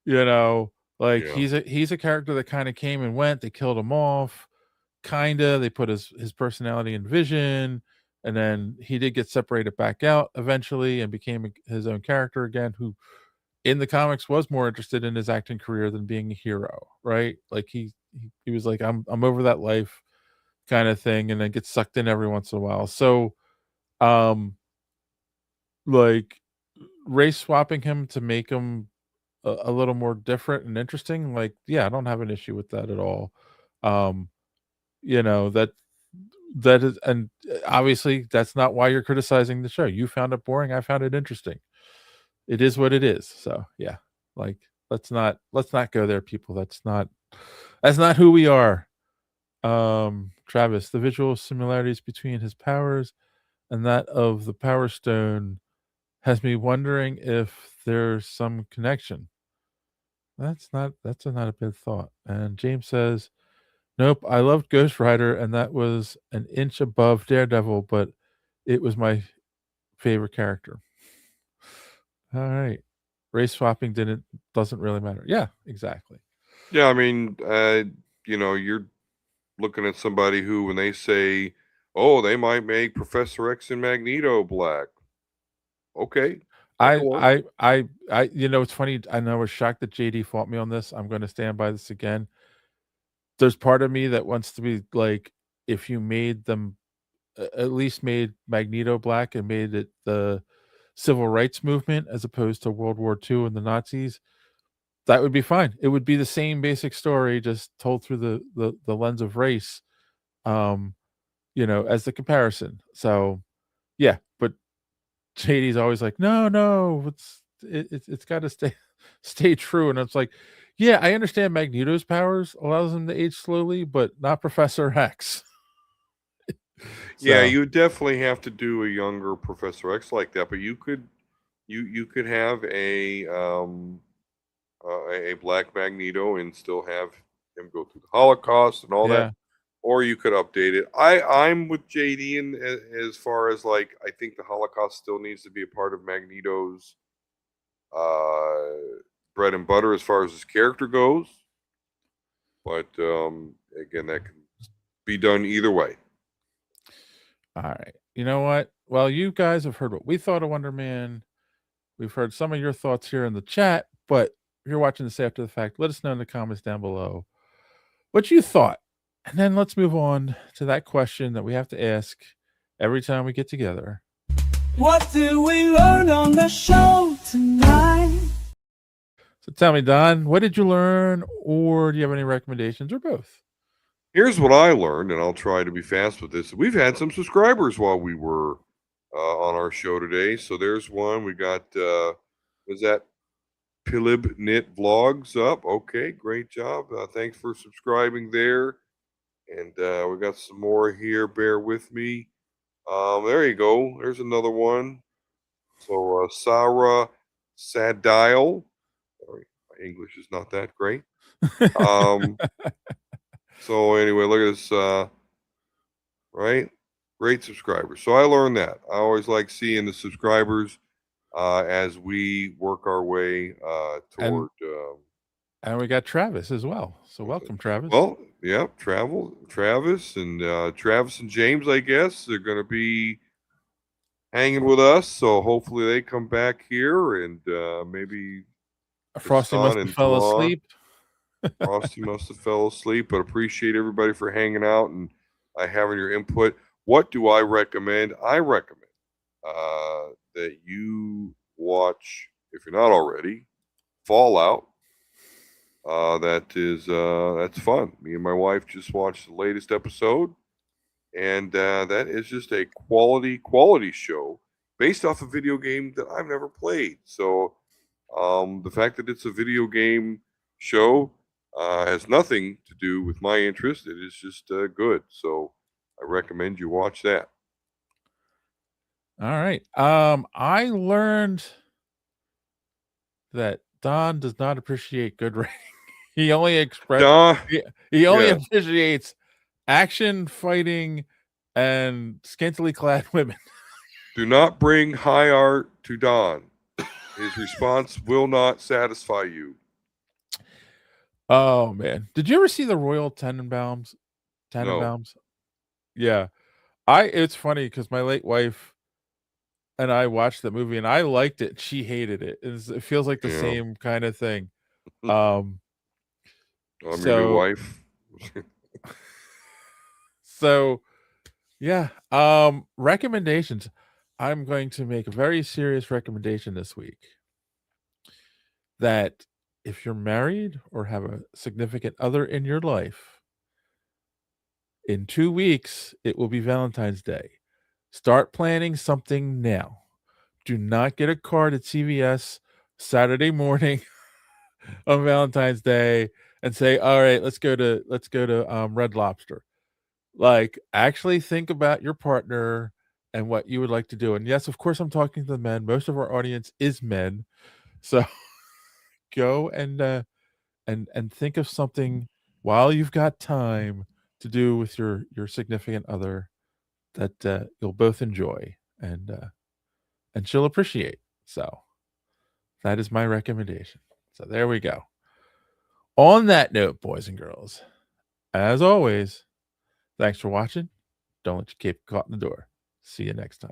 Like, Yeah. he's a character that kind of came and went. They killed him off. They put his personality in Vision, and then he did get separated back out eventually and became his own character again, who in the comics was more interested in his acting career than being a hero, right? Like, he was like, I'm over that life kind of thing, and then gets sucked in every once in a while. So like, race swapping him to make him a little more different and interesting, like, yeah, I don't have an issue with that at all. um that is, and obviously that's not why you're criticizing the show. You found it boring, I found it interesting. It is what it is. So yeah, like, let's not go there, people. That's not who we are. Travis, the visual similarities between his powers and that of the Power Stone has me wondering if there's some connection. That's not a bad thought. And James says, nope, I loved Ghost Rider, and that was an inch above Daredevil, but it was my favorite character. All right. Race swapping doesn't really matter. Yeah, exactly. Yeah, I mean, you're looking at somebody who, when they say, "Oh, they might make Professor X and Magneto black," okay, that could work. It's funny. I know I was shocked that JD fought me on this. I'm going to stand by this again. There's part of me that wants to be like, if you made them at least made Magneto black and made it the civil rights movement as opposed to World War II and the Nazis, that would be fine. It would be the same basic story, just told through the lens of race, um, as the comparison. So, yeah, but JD's always like, no, it's got to stay true, and it's like, yeah, I understand Magneto's powers allows him to age slowly, but not Professor X. Yeah, So, you would definitely have to do a younger Professor X like that, but you could have a black Magneto and still have him go through the Holocaust and all yeah. that, or you could update it. I'm with JD in as far as like I think the Holocaust still needs to be a part of Magneto's bread and butter as far as his character goes. But again, that can be done either way. All right. You know what? Well, you guys have heard what we thought of Wonder Man. We've heard some of your thoughts here in the chat, but if you're watching this after the fact, let us know in the comments down below what you thought. And then let's move on to that question that we have to ask every time we get together. What did we learn on the show tonight? So tell me, Don, what did you learn, or do you have any recommendations, or both? Here's what I learned, and I'll try to be fast with this. We've had some subscribers while we were on our show today. So there's one. We got, was that Pilib Knit Vlogs up? Okay, great job. Thanks for subscribing there. And we got some more here. Bear with me. There you go. There's another one. So Sarah Sadile. Sorry, my English is not that great. So anyway, look at this, right? Great subscribers. So I learned that. I always like seeing the subscribers as we work our way toward. And we got Travis as well. So welcome, Travis. Well, yeah, Travis and James, I guess, they're going to be hanging with us. So hopefully they come back here and maybe Frosty must have fell asleep. Frosty must have fell asleep, but appreciate everybody for hanging out and having your input. What do I recommend? I recommend that you watch, if you're not already, Fallout. That's fun. Me and my wife just watched the latest episode, and that is just a quality show based off a video game that I've never played. So the fact that it's a video game show has nothing to do with my interest. It is just good. So I recommend you watch that. All right. I learned that Don does not appreciate good writing. He only appreciates action, fighting, and scantily clad women. Do not bring high art to Don. His response will not satisfy you. Oh man, did you ever see the Royal Tenenbaums? No. Yeah, It's funny because my late wife and I watched the movie and I liked it. She hated it. It feels like the same kind of thing. I'm your new wife. So, yeah. Recommendations. I'm going to make a very serious recommendation this week. That if you're married or have a significant other in your life, in 2 weeks, it will be Valentine's Day. Start planning something now. Do not get a card at CVS Saturday morning on Valentine's Day and say, "All right, let's go to Red Lobster." Like, actually think about your partner and what you would like to do. And yes, of course, I'm talking to the men. Most of our audience is men, so go and think of something while you've got time to do with your significant other that you'll both enjoy and she'll appreciate. So that is my recommendation. So there we go. On that note, boys and girls, as always, thanks for watching. Don't let your cape caught in the door. See you next time.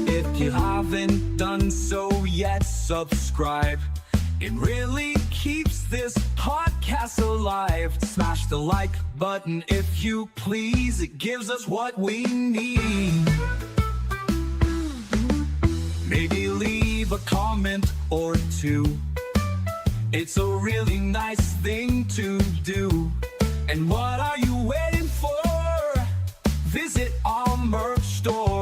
If If you haven't done so yet, subscribe. It really keeps this podcast alive. Smash the like button if you please. It gives us what we need. Maybe leave a comment or two. It's a really nice thing to do. And what are you waiting for? Visit our merch store.